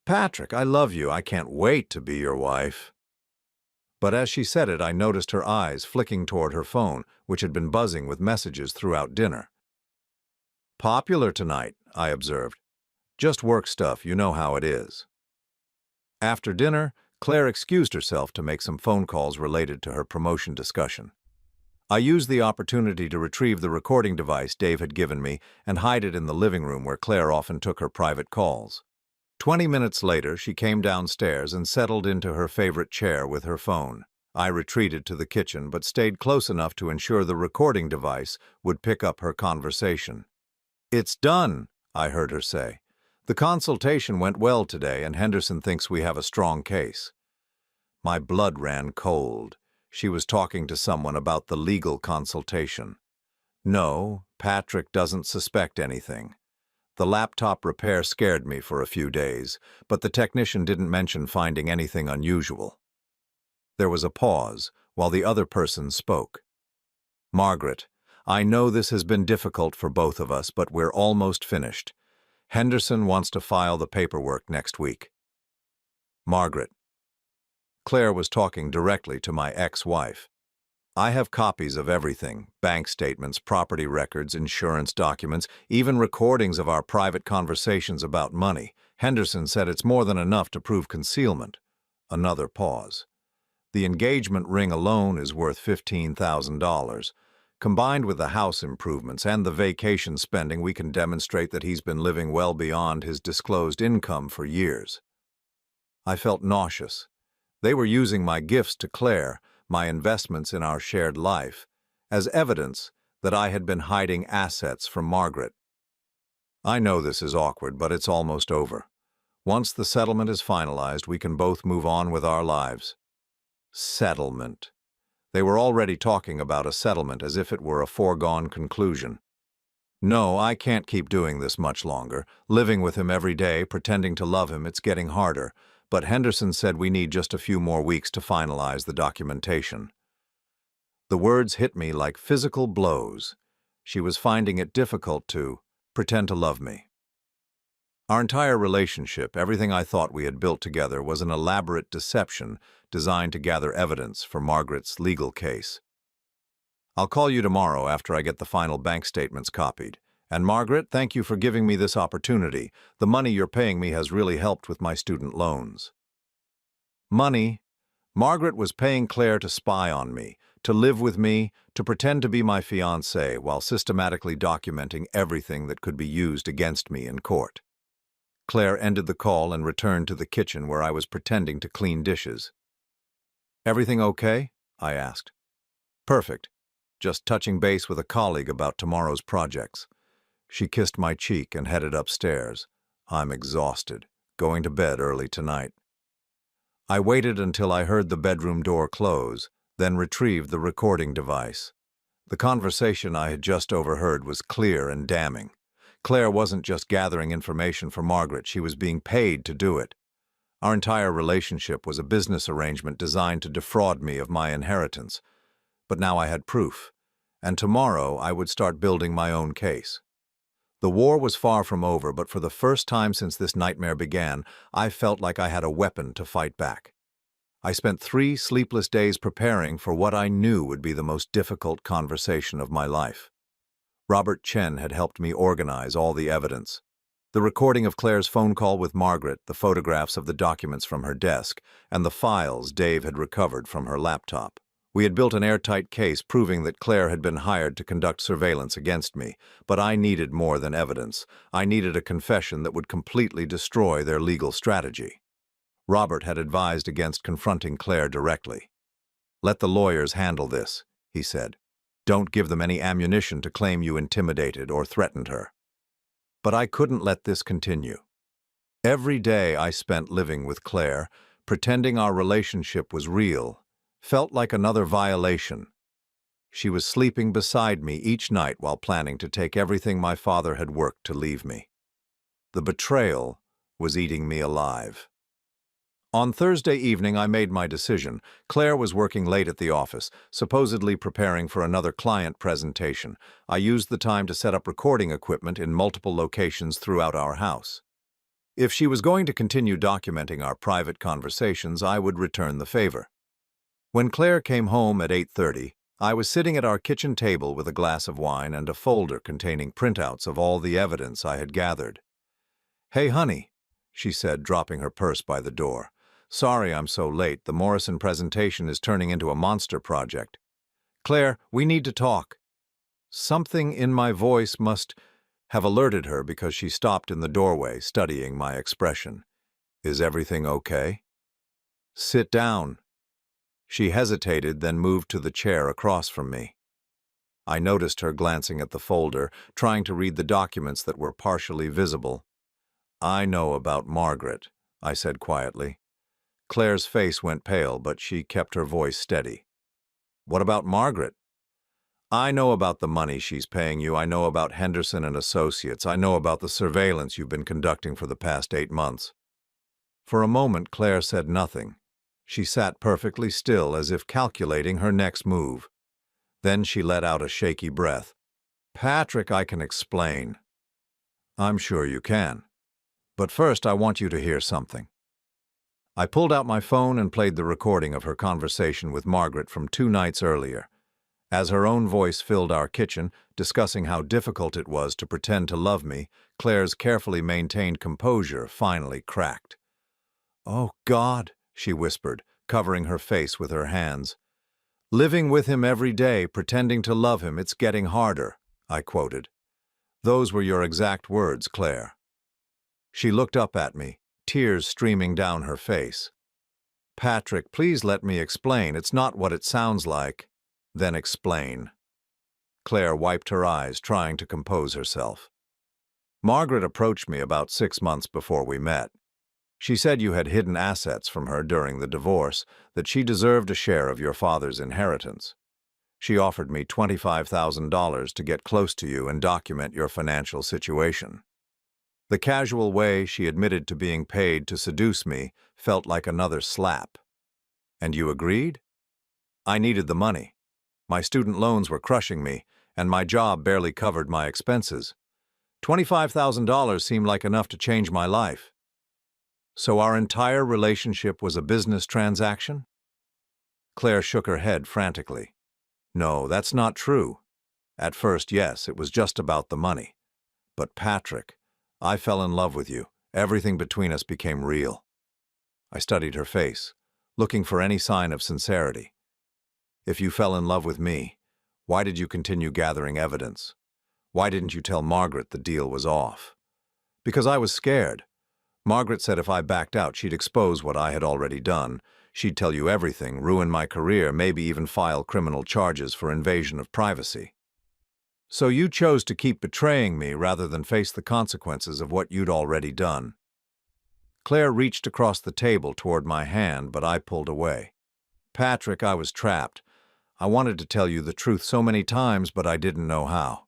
"Patrick, I love you. I can't wait to be your wife." But as she said it, I noticed her eyes flicking toward her phone, which had been buzzing with messages throughout dinner. "Popular tonight," I observed. "Just work stuff, you know how it is." After dinner, Claire excused herself to make some phone calls related to her promotion discussion. I used the opportunity to retrieve the recording device Dave had given me and hide it in the living room where Claire often took her private calls. 20 minutes later, she came downstairs and settled into her favorite chair with her phone. I retreated to the kitchen but stayed close enough to ensure the recording device would pick up her conversation. "It's done," I heard her say. "The consultation went well today, and Henderson thinks we have a strong case." My blood ran cold. She was talking to someone about the legal consultation. "No, Patrick doesn't suspect anything." The laptop repair scared me for a few days, but the technician didn't mention finding anything unusual. There was a pause while the other person spoke. "Margaret, I know this has been difficult for both of us, but we're almost finished. Henderson wants to file the paperwork next week." "Margaret." Claire was talking directly to my ex-wife. "I have copies of everything: bank statements, property records, insurance documents, even recordings of our private conversations about money. Henderson said it's more than enough to prove concealment." Another pause. "The engagement ring alone is worth $15,000. Combined with the house improvements and the vacation spending, we can demonstrate that he's been living well beyond his disclosed income for years." I felt nauseous. They were using my gifts to Claire, my investments in our shared life, as evidence that I had been hiding assets from Margaret. "I know this is awkward, but it's almost over. Once the settlement is finalized, we can both move on with our lives." Settlement. They were already talking about a settlement as if it were a foregone conclusion. "No, I can't keep doing this much longer. Living with him every day, pretending to love him, it's getting harder. But Henderson said we need just a few more weeks to finalize the documentation." The words hit me like physical blows. She was finding it difficult to pretend to love me. Our entire relationship, everything I thought we had built together, was an elaborate deception designed to gather evidence for Margaret's legal case. "I'll call you tomorrow after I get the final bank statements copied. And Margaret, thank you for giving me this opportunity. The money you're paying me has really helped with my student loans." Money. Margaret was paying Claire to spy on me, to live with me, to pretend to be my fiancé while systematically documenting everything that could be used against me in court. Claire ended the call and returned to the kitchen where I was pretending to clean dishes. "Everything okay?" I asked. "Perfect. Just touching base with a colleague about tomorrow's projects." She kissed my cheek and headed upstairs. "I'm exhausted. Going to bed early tonight." I waited until I heard the bedroom door close, then retrieved the recording device. The conversation I had just overheard was clear and damning. Claire wasn't just gathering information for Margaret, she was being paid to do it. Our entire relationship was a business arrangement designed to defraud me of my inheritance. But now I had proof, and tomorrow I would start building my own case. The war was far from over, but for the first time since this nightmare began, I felt like I had a weapon to fight back. I spent 3 sleepless days preparing for what I knew would be the most difficult conversation of my life. Robert Chen had helped me organize all the evidence. The recording of Claire's phone call with Margaret, the photographs of the documents from her desk, and the files Dave had recovered from her laptop. We had built an airtight case proving that Claire had been hired to conduct surveillance against me, but I needed more than evidence. I needed a confession that would completely destroy their legal strategy. Robert had advised against confronting Claire directly. "Let the lawyers handle this," he said. "Don't give them any ammunition to claim you intimidated or threatened her." But I couldn't let this continue. Every day I spent living with Claire, pretending our relationship was real, felt like another violation. She was sleeping beside me each night while planning to take everything my father had worked to leave me. The betrayal was eating me alive. On Thursday evening, I made my decision. Claire was working late at the office, supposedly preparing for another client presentation. I used the time to set up recording equipment in multiple locations throughout our house. If she was going to continue documenting our private conversations, I would return the favor. When Claire came home at 8:30, I was sitting at our kitchen table with a glass of wine and a folder containing printouts of all the evidence I had gathered. "Hey, honey," she said, dropping her purse by the door. "Sorry I'm so late. The Morrison presentation is turning into a monster project. Claire, we need to talk." Something in my voice must have alerted her because she stopped in the doorway, studying my expression. "Is everything okay?" "Sit down." She hesitated, then moved to the chair across from me. I noticed her glancing at the folder, trying to read the documents that were partially visible. "I know about Margaret," I said quietly. Claire's face went pale, but she kept her voice steady. "What about Margaret?" "I know about the money she's paying you. I know about Henderson and Associates. I know about the surveillance you've been conducting for the past 8 months. For a moment, Claire said nothing. She sat perfectly still, as if calculating her next move. Then she let out a shaky breath. "Patrick, I can explain." "I'm sure you can. But first, I want you to hear something." I pulled out my phone and played the recording of her conversation with Margaret from 2 nights earlier. As her own voice filled our kitchen, discussing how difficult it was to pretend to love me, Claire's carefully maintained composure finally cracked. "Oh, God," she whispered, covering her face with her hands. "Living with him every day, pretending to love him, it's getting harder," I quoted. "Those were your exact words, Claire." She looked up at me, tears streaming down her face. "Patrick, please let me explain. It's not what it sounds like." "Then explain." Claire wiped her eyes, trying to compose herself. "Margaret approached me about 6 months before we met. She said you had hidden assets from her during the divorce, that she deserved a share of your father's inheritance. She offered me $25,000 to get close to you and document your financial situation. The casual way she admitted to being paid to seduce me felt like another slap. And you agreed? I needed the money. My student loans were crushing me, and my job barely covered my expenses. $25,000 seemed like enough to change my life. So our entire relationship was a business transaction?" Claire shook her head frantically. "No, that's not true. At first, yes, it was just about the money. But Patrick, I fell in love with you. Everything between us became real." I studied her face, looking for any sign of sincerity. "If you fell in love with me, why did you continue gathering evidence? Why didn't you tell Margaret the deal was off?" "Because I was scared. Margaret said if I backed out, she'd expose what I had already done. She'd tell you everything, ruin my career, maybe even file criminal charges for invasion of privacy. So you chose to keep betraying me rather than face the consequences of what you'd already done." Claire reached across the table toward my hand, but I pulled away. "Patrick, I was trapped. I wanted to tell you the truth so many times, but I didn't know how.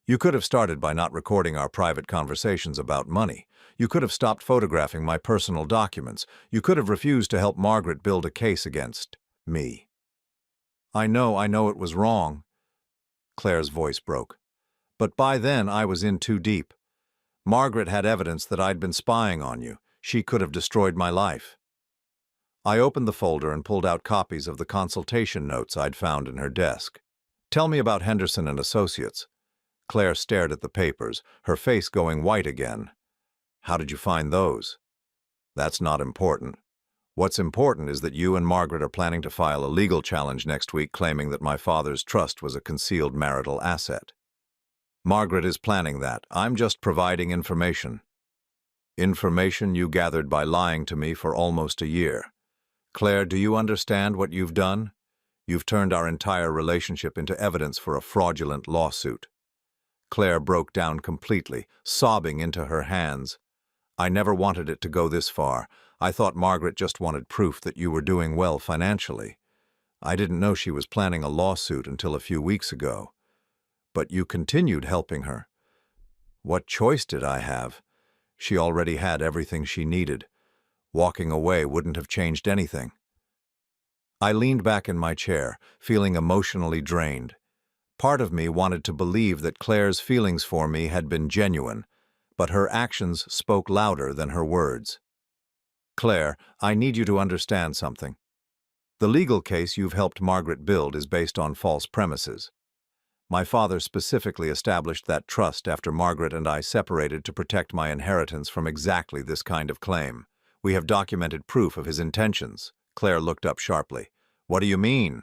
You could have started by not recording our private conversations about money. You could have stopped photographing my personal documents. You could have refused to help Margaret build a case against me. I know it was wrong." Claire's voice broke. "But by then I was in too deep. Margaret had evidence that I'd been spying on you. She could have destroyed my life." I opened the folder and pulled out copies of the consultation notes I'd found in her desk. "Tell me about Henderson and Associates." Claire stared at the papers, her face going white again. "How did you find those?" "That's not important. What's important is that you and Margaret are planning to file a legal challenge next week claiming that my father's trust was a concealed marital asset." "Margaret is planning that. I'm just providing information." "Information you gathered by lying to me for almost a year. Claire, do you understand what you've done? You've turned our entire relationship into evidence for a fraudulent lawsuit." Claire broke down completely, sobbing into her hands. "I never wanted it to go this far. I thought Margaret just wanted proof that you were doing well financially. I didn't know she was planning a lawsuit until a few weeks ago. But you continued helping her. What choice did I have? She already had everything she needed. Walking away wouldn't have changed anything." I leaned back in my chair, feeling emotionally drained. Part of me wanted to believe that Claire's feelings for me had been genuine, but her actions spoke louder than her words. "Claire, I need you to understand something. The legal case you've helped Margaret build is based on false premises. My father specifically established that trust after Margaret and I separated to protect my inheritance from exactly this kind of claim. We have documented proof of his intentions." Claire looked up sharply. "What do you mean?"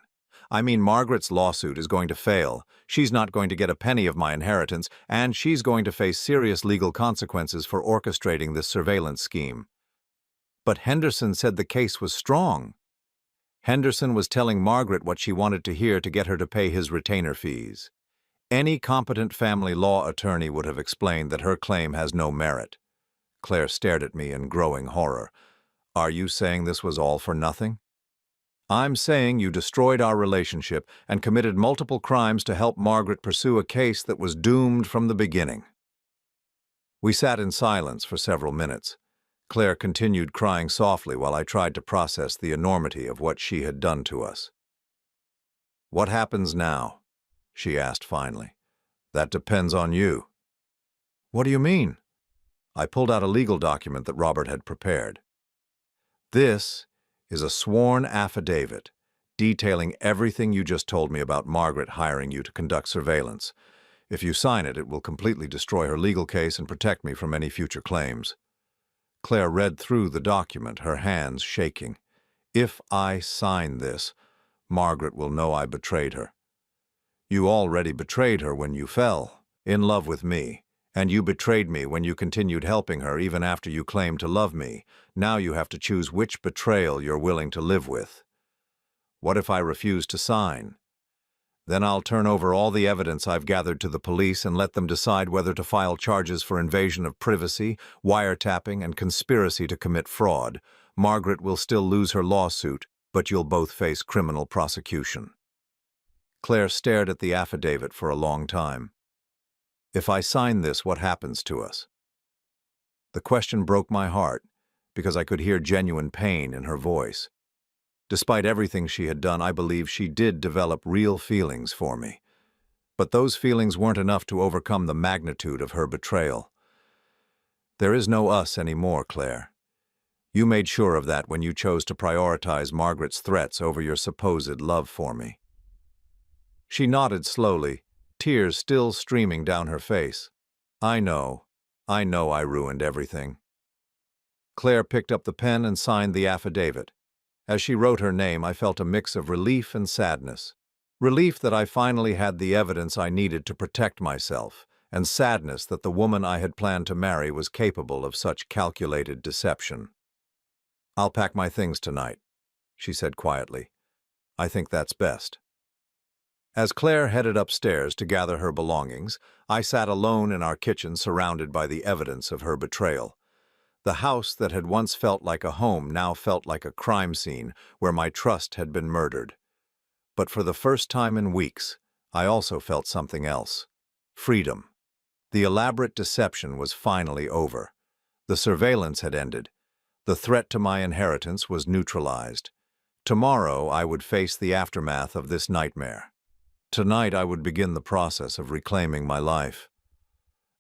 "I mean Margaret's lawsuit is going to fail. She's not going to get a penny of my inheritance, and she's going to face serious legal consequences for orchestrating this surveillance scheme." "But Henderson said the case was strong." "Henderson was telling Margaret what she wanted to hear to get her to pay his retainer fees. Any competent family law attorney would have explained that her claim has no merit." Claire stared at me in growing horror. "Are you saying this was all for nothing?" "I'm saying you destroyed our relationship and committed multiple crimes to help Margaret pursue a case that was doomed from the beginning." We sat in silence for several minutes. Claire continued crying softly while I tried to process the enormity of what she had done to us. "What happens now?" she asked finally. "That depends on you." "What do you mean?" I pulled out a legal document that Robert had prepared. "This is a sworn affidavit detailing everything you just told me about Margaret hiring you to conduct surveillance. If you sign it, it will completely destroy her legal case and protect me from any future claims." Claire read through the document, her hands shaking. "If I sign this, Margaret will know I betrayed her." "You already betrayed her when you fell in love with me, and you betrayed me when you continued helping her even after you claimed to love me. Now you have to choose which betrayal you're willing to live with." "What if I refuse to sign?" "Then I'll turn over all the evidence I've gathered to the police and let them decide whether to file charges for invasion of privacy, wiretapping, and conspiracy to commit fraud. Margaret will still lose her lawsuit, but you'll both face criminal prosecution." Claire stared at the affidavit for a long time. "If I sign this, what happens to us?" The question broke my heart, because I could hear genuine pain in her voice. Despite everything she had done, I believe she did develop real feelings for me. But those feelings weren't enough to overcome the magnitude of her betrayal. "There is no us anymore, Claire. You made sure of that when you chose to prioritize Margaret's threats over your supposed love for me." She nodded slowly, tears still streaming down her face. I know I ruined everything." Claire picked up the pen and signed the affidavit. As she wrote her name, I felt a mix of relief and sadness. Relief that I finally had the evidence I needed to protect myself, and sadness that the woman I had planned to marry was capable of such calculated deception. "I'll pack my things tonight," she said quietly. "I think that's best." As Claire headed upstairs to gather her belongings, I sat alone in our kitchen surrounded by the evidence of her betrayal. The house that had once felt like a home now felt like a crime scene where my trust had been murdered. But for the first time in weeks, I also felt something else. Freedom. The elaborate deception was finally over. The surveillance had ended. The threat to my inheritance was neutralized. Tomorrow, I would face the aftermath of this nightmare. Tonight, I would begin the process of reclaiming my life.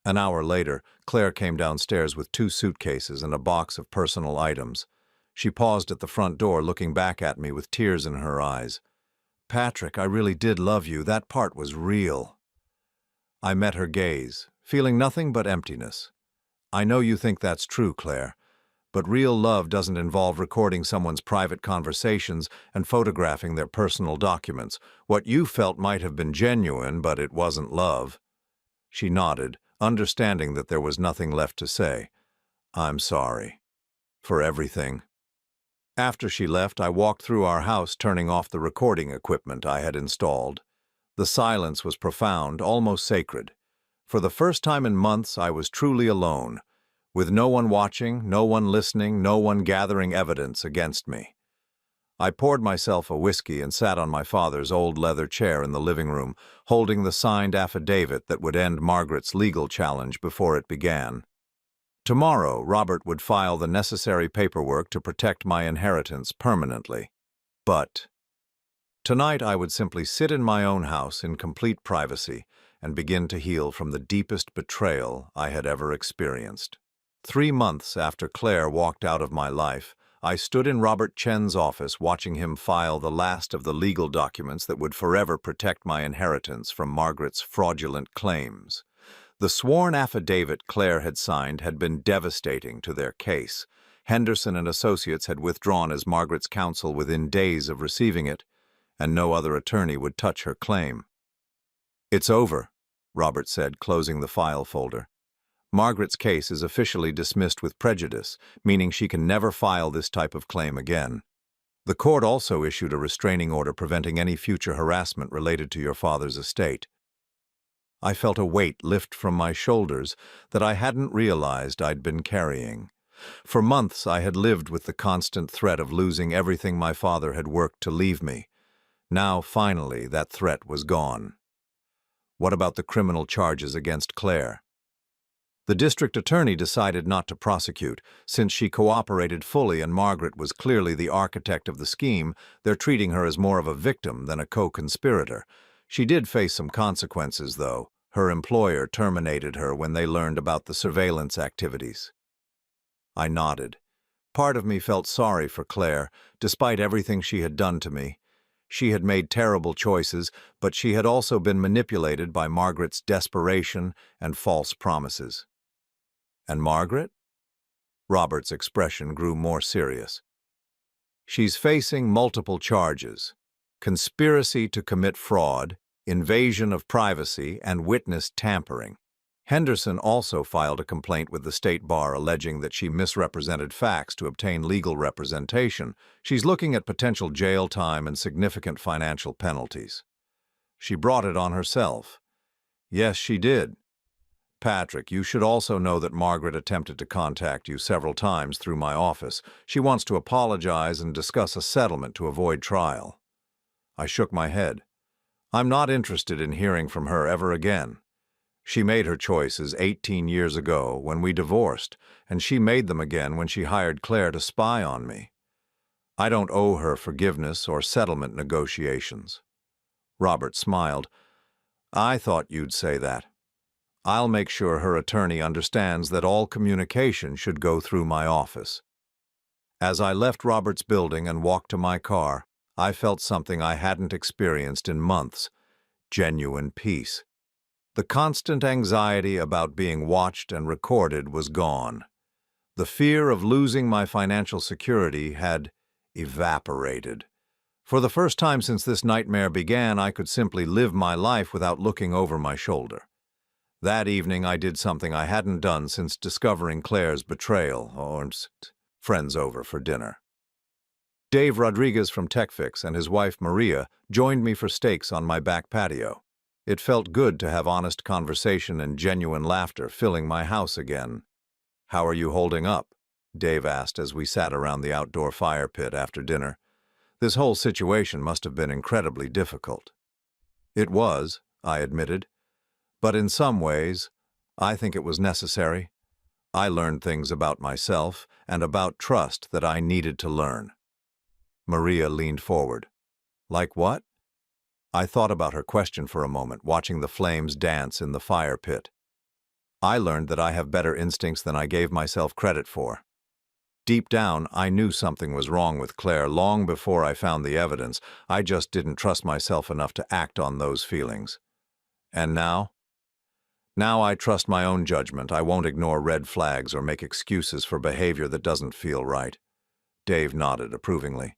An hour later, Claire came downstairs with 2 suitcases and a box of personal items. She paused at the front door, looking back at me with tears in her eyes. "Patrick, I really did love you. That part was real." I met her gaze, feeling nothing but emptiness. "I know you think that's true, Claire, but real love doesn't involve recording someone's private conversations and photographing their personal documents. What you felt might have been genuine, but it wasn't love." She nodded, understanding that there was nothing left to say. "I'm sorry. For everything." After she left, I walked through our house, turning off the recording equipment I had installed. The silence was profound, almost sacred. For the first time in months, I was truly alone, with no one watching, no one listening, no one gathering evidence against me. I poured myself a whiskey and sat on my father's old leather chair in the living room, holding the signed affidavit that would end Margaret's legal challenge before it began. Tomorrow, Robert would file the necessary paperwork to protect my inheritance permanently. But tonight I would simply sit in my own house in complete privacy and begin to heal from the deepest betrayal I had ever experienced. 3 months after Claire walked out of my life, I stood in Robert Chen's office watching him file the last of the legal documents that would forever protect my inheritance from Margaret's fraudulent claims. The sworn affidavit Claire had signed had been devastating to their case. Henderson and Associates had withdrawn as Margaret's counsel within days of receiving it, and no other attorney would touch her claim. "It's over," Robert said, closing the file folder. "Margaret's case is officially dismissed with prejudice, meaning she can never file this type of claim again. The court also issued a restraining order preventing any future harassment related to your father's estate." I felt a weight lift from my shoulders that I hadn't realized I'd been carrying. For months I had lived with the constant threat of losing everything my father had worked to leave me. Now, finally, that threat was gone. What about the criminal charges against Claire? The district attorney decided not to prosecute. Since she cooperated fully and Margaret was clearly the architect of the scheme, they're treating her as more of a victim than a co-conspirator. She did face some consequences, though. Her employer terminated her when they learned about the surveillance activities. I nodded. Part of me felt sorry for Claire, despite everything she had done to me. She had made terrible choices, but she had also been manipulated by Margaret's desperation and false promises. And Margaret? Robert's expression grew more serious. "She's facing multiple charges: conspiracy to commit fraud, invasion of privacy, and witness tampering. Henderson also filed a complaint with the state bar alleging that she misrepresented facts to obtain legal representation. She's looking at potential jail time and significant financial penalties." "She brought it on herself." "Yes, she did. Patrick, you should also know that Margaret attempted to contact you several times through my office. She wants to apologize and discuss a settlement to avoid trial." I shook my head. "I'm not interested in hearing from her ever again. She made her choices 18 years ago when we divorced, and she made them again when she hired Claire to spy on me. I don't owe her forgiveness or settlement negotiations." Robert smiled. "I thought you'd say that. I'll make sure her attorney understands that all communication should go through my office." As I left Robert's building and walked to my car, I felt something I hadn't experienced in months: genuine peace. The constant anxiety about being watched and recorded was gone. The fear of losing my financial security had evaporated. For the first time since this nightmare began, I could simply live my life without looking over my shoulder. That evening, I did something I hadn't done since discovering Claire's betrayal, or friends over for dinner. Dave Rodriguez from TechFix and his wife Maria joined me for steaks on my back patio. It felt good to have honest conversation and genuine laughter filling my house again. "How are you holding up?" Dave asked as we sat around the outdoor fire pit after dinner. This whole situation must have been incredibly difficult. It was, I admitted, but in some ways, I think it was necessary. I learned things about myself and about trust that I needed to learn. Maria leaned forward. Like what? I thought about her question for a moment, watching the flames dance in the fire pit. I learned that I have better instincts than I gave myself credit for. Deep down, I knew something was wrong with Claire long before I found the evidence. I just didn't trust myself enough to act on those feelings. And now? Now I trust my own judgment. I won't ignore red flags or make excuses for behavior that doesn't feel right. Dave nodded approvingly.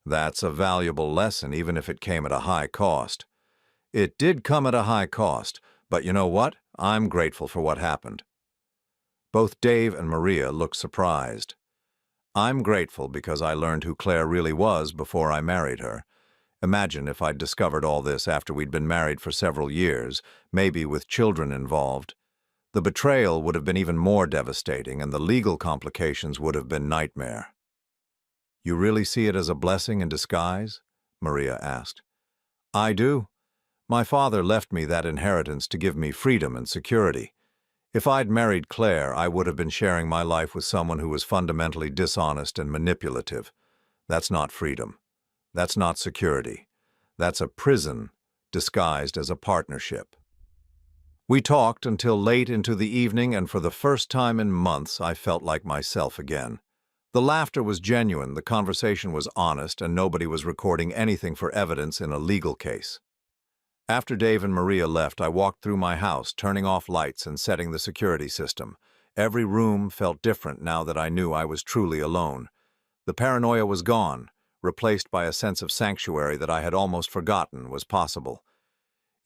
That's a valuable lesson, even if it came at a high cost. It did come at a high cost, but you know what? I'm grateful for what happened. Both Dave and Maria looked surprised. I'm grateful because I learned who Claire really was before I married her. Imagine if I'd discovered all this after we'd been married for several years, maybe with children involved. The betrayal would have been even more devastating, and the legal complications would have been nightmare. You really see it as a blessing in disguise? Maria asked. I do. My father left me that inheritance to give me freedom and security. If I'd married Claire, I would have been sharing my life with someone who was fundamentally dishonest and manipulative. That's not freedom. That's not security. That's a prison disguised as a partnership. We talked until late into the evening, and for the first time in months, I felt like myself again. The laughter was genuine, the conversation was honest, and nobody was recording anything for evidence in a legal case. After Dave and Maria left, I walked through my house, turning off lights and setting the security system. Every room felt different now that I knew I was truly alone. The paranoia was gone, replaced by a sense of sanctuary that I had almost forgotten was possible.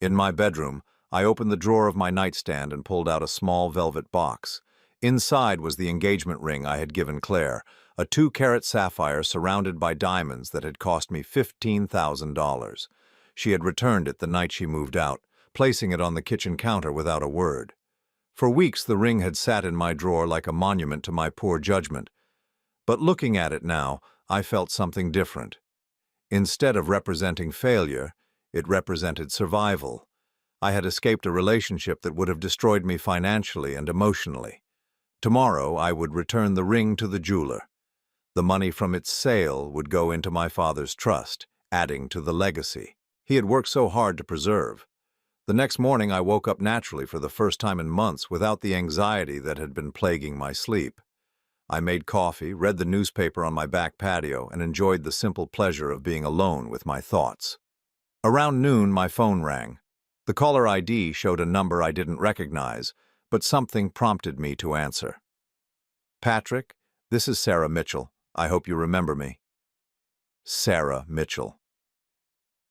In my bedroom, I opened the drawer of my nightstand and pulled out a small velvet box. Inside was the engagement ring I had given Claire, a 2-carat sapphire surrounded by diamonds that had cost me $15,000. She had returned it the night she moved out, placing it on the kitchen counter without a word. For weeks the ring had sat in my drawer like a monument to my poor judgment. But looking at it now, I felt something different. Instead of representing failure, it represented survival. I had escaped a relationship that would have destroyed me financially and emotionally. Tomorrow I would return the ring to the jeweler. The money from its sale would go into my father's trust, adding to the legacy he had worked so hard to preserve. The next morning I woke up naturally for the first time in months without the anxiety that had been plaguing my sleep. I made coffee, read the newspaper on my back patio, and enjoyed the simple pleasure of being alone with my thoughts. Around noon, my phone rang. The caller ID showed a number I didn't recognize, but something prompted me to answer. Patrick, this is Sarah Mitchell. I hope you remember me. Sarah Mitchell.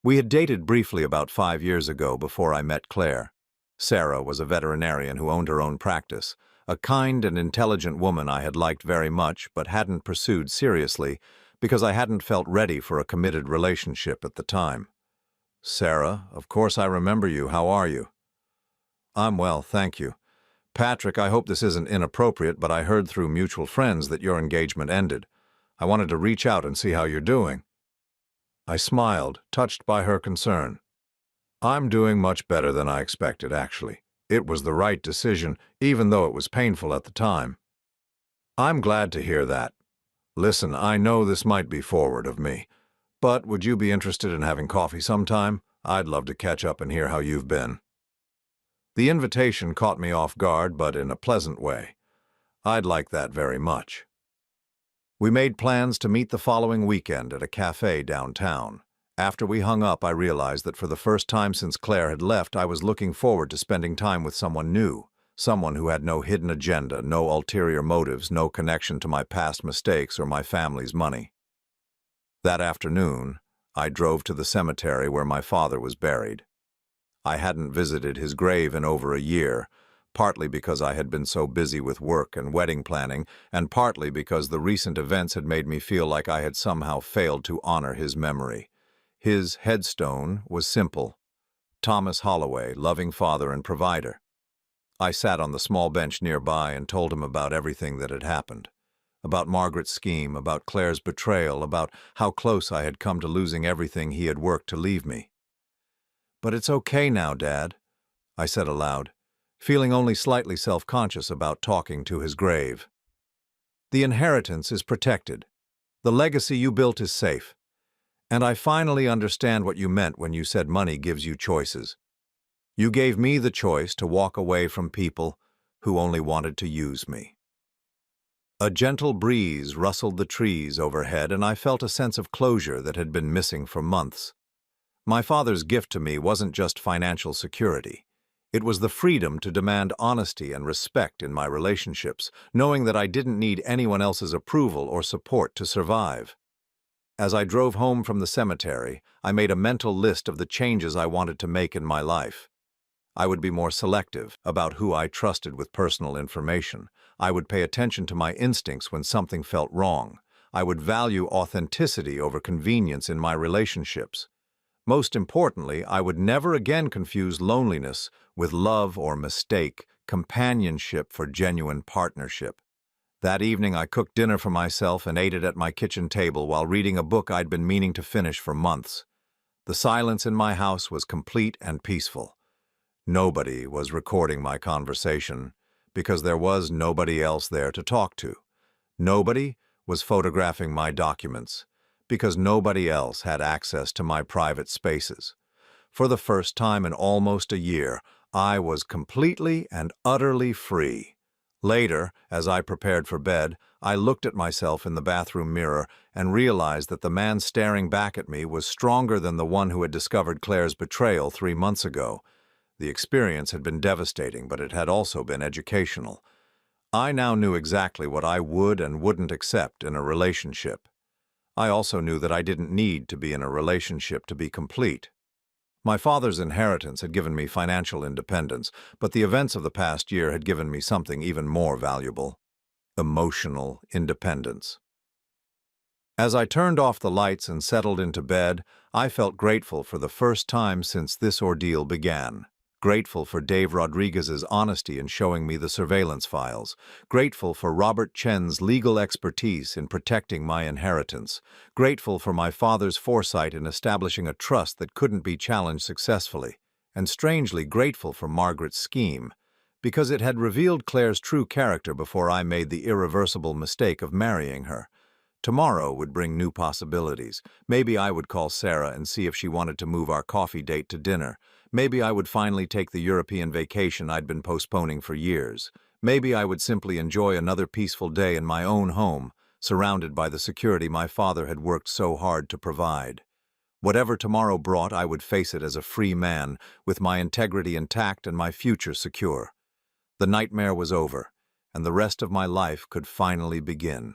We had dated briefly about 5 years ago before I met Claire. Sarah was a veterinarian who owned her own practice, a kind and intelligent woman I had liked very much but hadn't pursued seriously because I hadn't felt ready for a committed relationship at the time. Sarah, of course I remember you. How are you? I'm well, thank you. Patrick, I hope this isn't inappropriate, but I heard through mutual friends that your engagement ended. I wanted to reach out and see how you're doing. I smiled, touched by her concern. I'm doing much better than I expected, actually. It was the right decision, even though it was painful at the time. I'm glad to hear that. Listen, I know this might be forward of me, but would you be interested in having coffee sometime? I'd love to catch up and hear how you've been. The invitation caught me off guard, but in a pleasant way. I'd like that very much. We made plans to meet the following weekend at a cafe downtown. After we hung up, I realized that for the first time since Claire had left, I was looking forward to spending time with someone new, someone who had no hidden agenda, no ulterior motives, no connection to my past mistakes or my family's money. That afternoon, I drove to the cemetery where my father was buried. I hadn't visited his grave in over a year, partly because I had been so busy with work and wedding planning, and partly because the recent events had made me feel like I had somehow failed to honor his memory. His headstone was simple: Thomas Holloway, loving father and provider. I sat on the small bench nearby and told him about everything that had happened, about Margaret's scheme, about Claire's betrayal, about how close I had come to losing everything he had worked to leave me. "But it's okay now, Dad," I said aloud, feeling only slightly self-conscious about talking to his grave. "The inheritance is protected. The legacy you built is safe. And I finally understand what you meant when you said money gives you choices. You gave me the choice to walk away from people who only wanted to use me." A gentle breeze rustled the trees overhead, and I felt a sense of closure that had been missing for months. My father's gift to me wasn't just financial security. It was the freedom to demand honesty and respect in my relationships, knowing that I didn't need anyone else's approval or support to survive. As I drove home from the cemetery, I made a mental list of the changes I wanted to make in my life. I would be more selective about who I trusted with personal information. I would pay attention to my instincts when something felt wrong. I would value authenticity over convenience in my relationships. Most importantly, I would never again confuse loneliness with love or mistake companionship for genuine partnership. That evening, I cooked dinner for myself and ate it at my kitchen table while reading a book I'd been meaning to finish for months. The silence in my house was complete and peaceful. Nobody was recording my conversation because there was nobody else there to talk to. Nobody was photographing my documents because nobody else had access to my private spaces. For the first time in almost a year, I was completely and utterly free. Later, as I prepared for bed, I looked at myself in the bathroom mirror and realized that the man staring back at me was stronger than the one who had discovered Claire's betrayal 3 months ago. The experience had been devastating, but it had also been educational. I now knew exactly what I would and wouldn't accept in a relationship. I also knew that I didn't need to be in a relationship to be complete. My father's inheritance had given me financial independence, but the events of the past year had given me something even more valuable: emotional independence. As I turned off the lights and settled into bed, I felt grateful for the first time since this ordeal began. Grateful for Dave Rodriguez's honesty in showing me the surveillance files. Grateful for Robert Chen's legal expertise in protecting my inheritance. Grateful for my father's foresight in establishing a trust that couldn't be challenged successfully. And strangely grateful for Margaret's scheme, because it had revealed Claire's true character before I made the irreversible mistake of marrying her. Tomorrow would bring new possibilities. Maybe I would call Sarah and see if she wanted to move our coffee date to dinner. Maybe I would finally take the European vacation I'd been postponing for years. Maybe I would simply enjoy another peaceful day in my own home, surrounded by the security my father had worked so hard to provide. Whatever tomorrow brought, I would face it as a free man, with my integrity intact and my future secure. The nightmare was over, and the rest of my life could finally begin.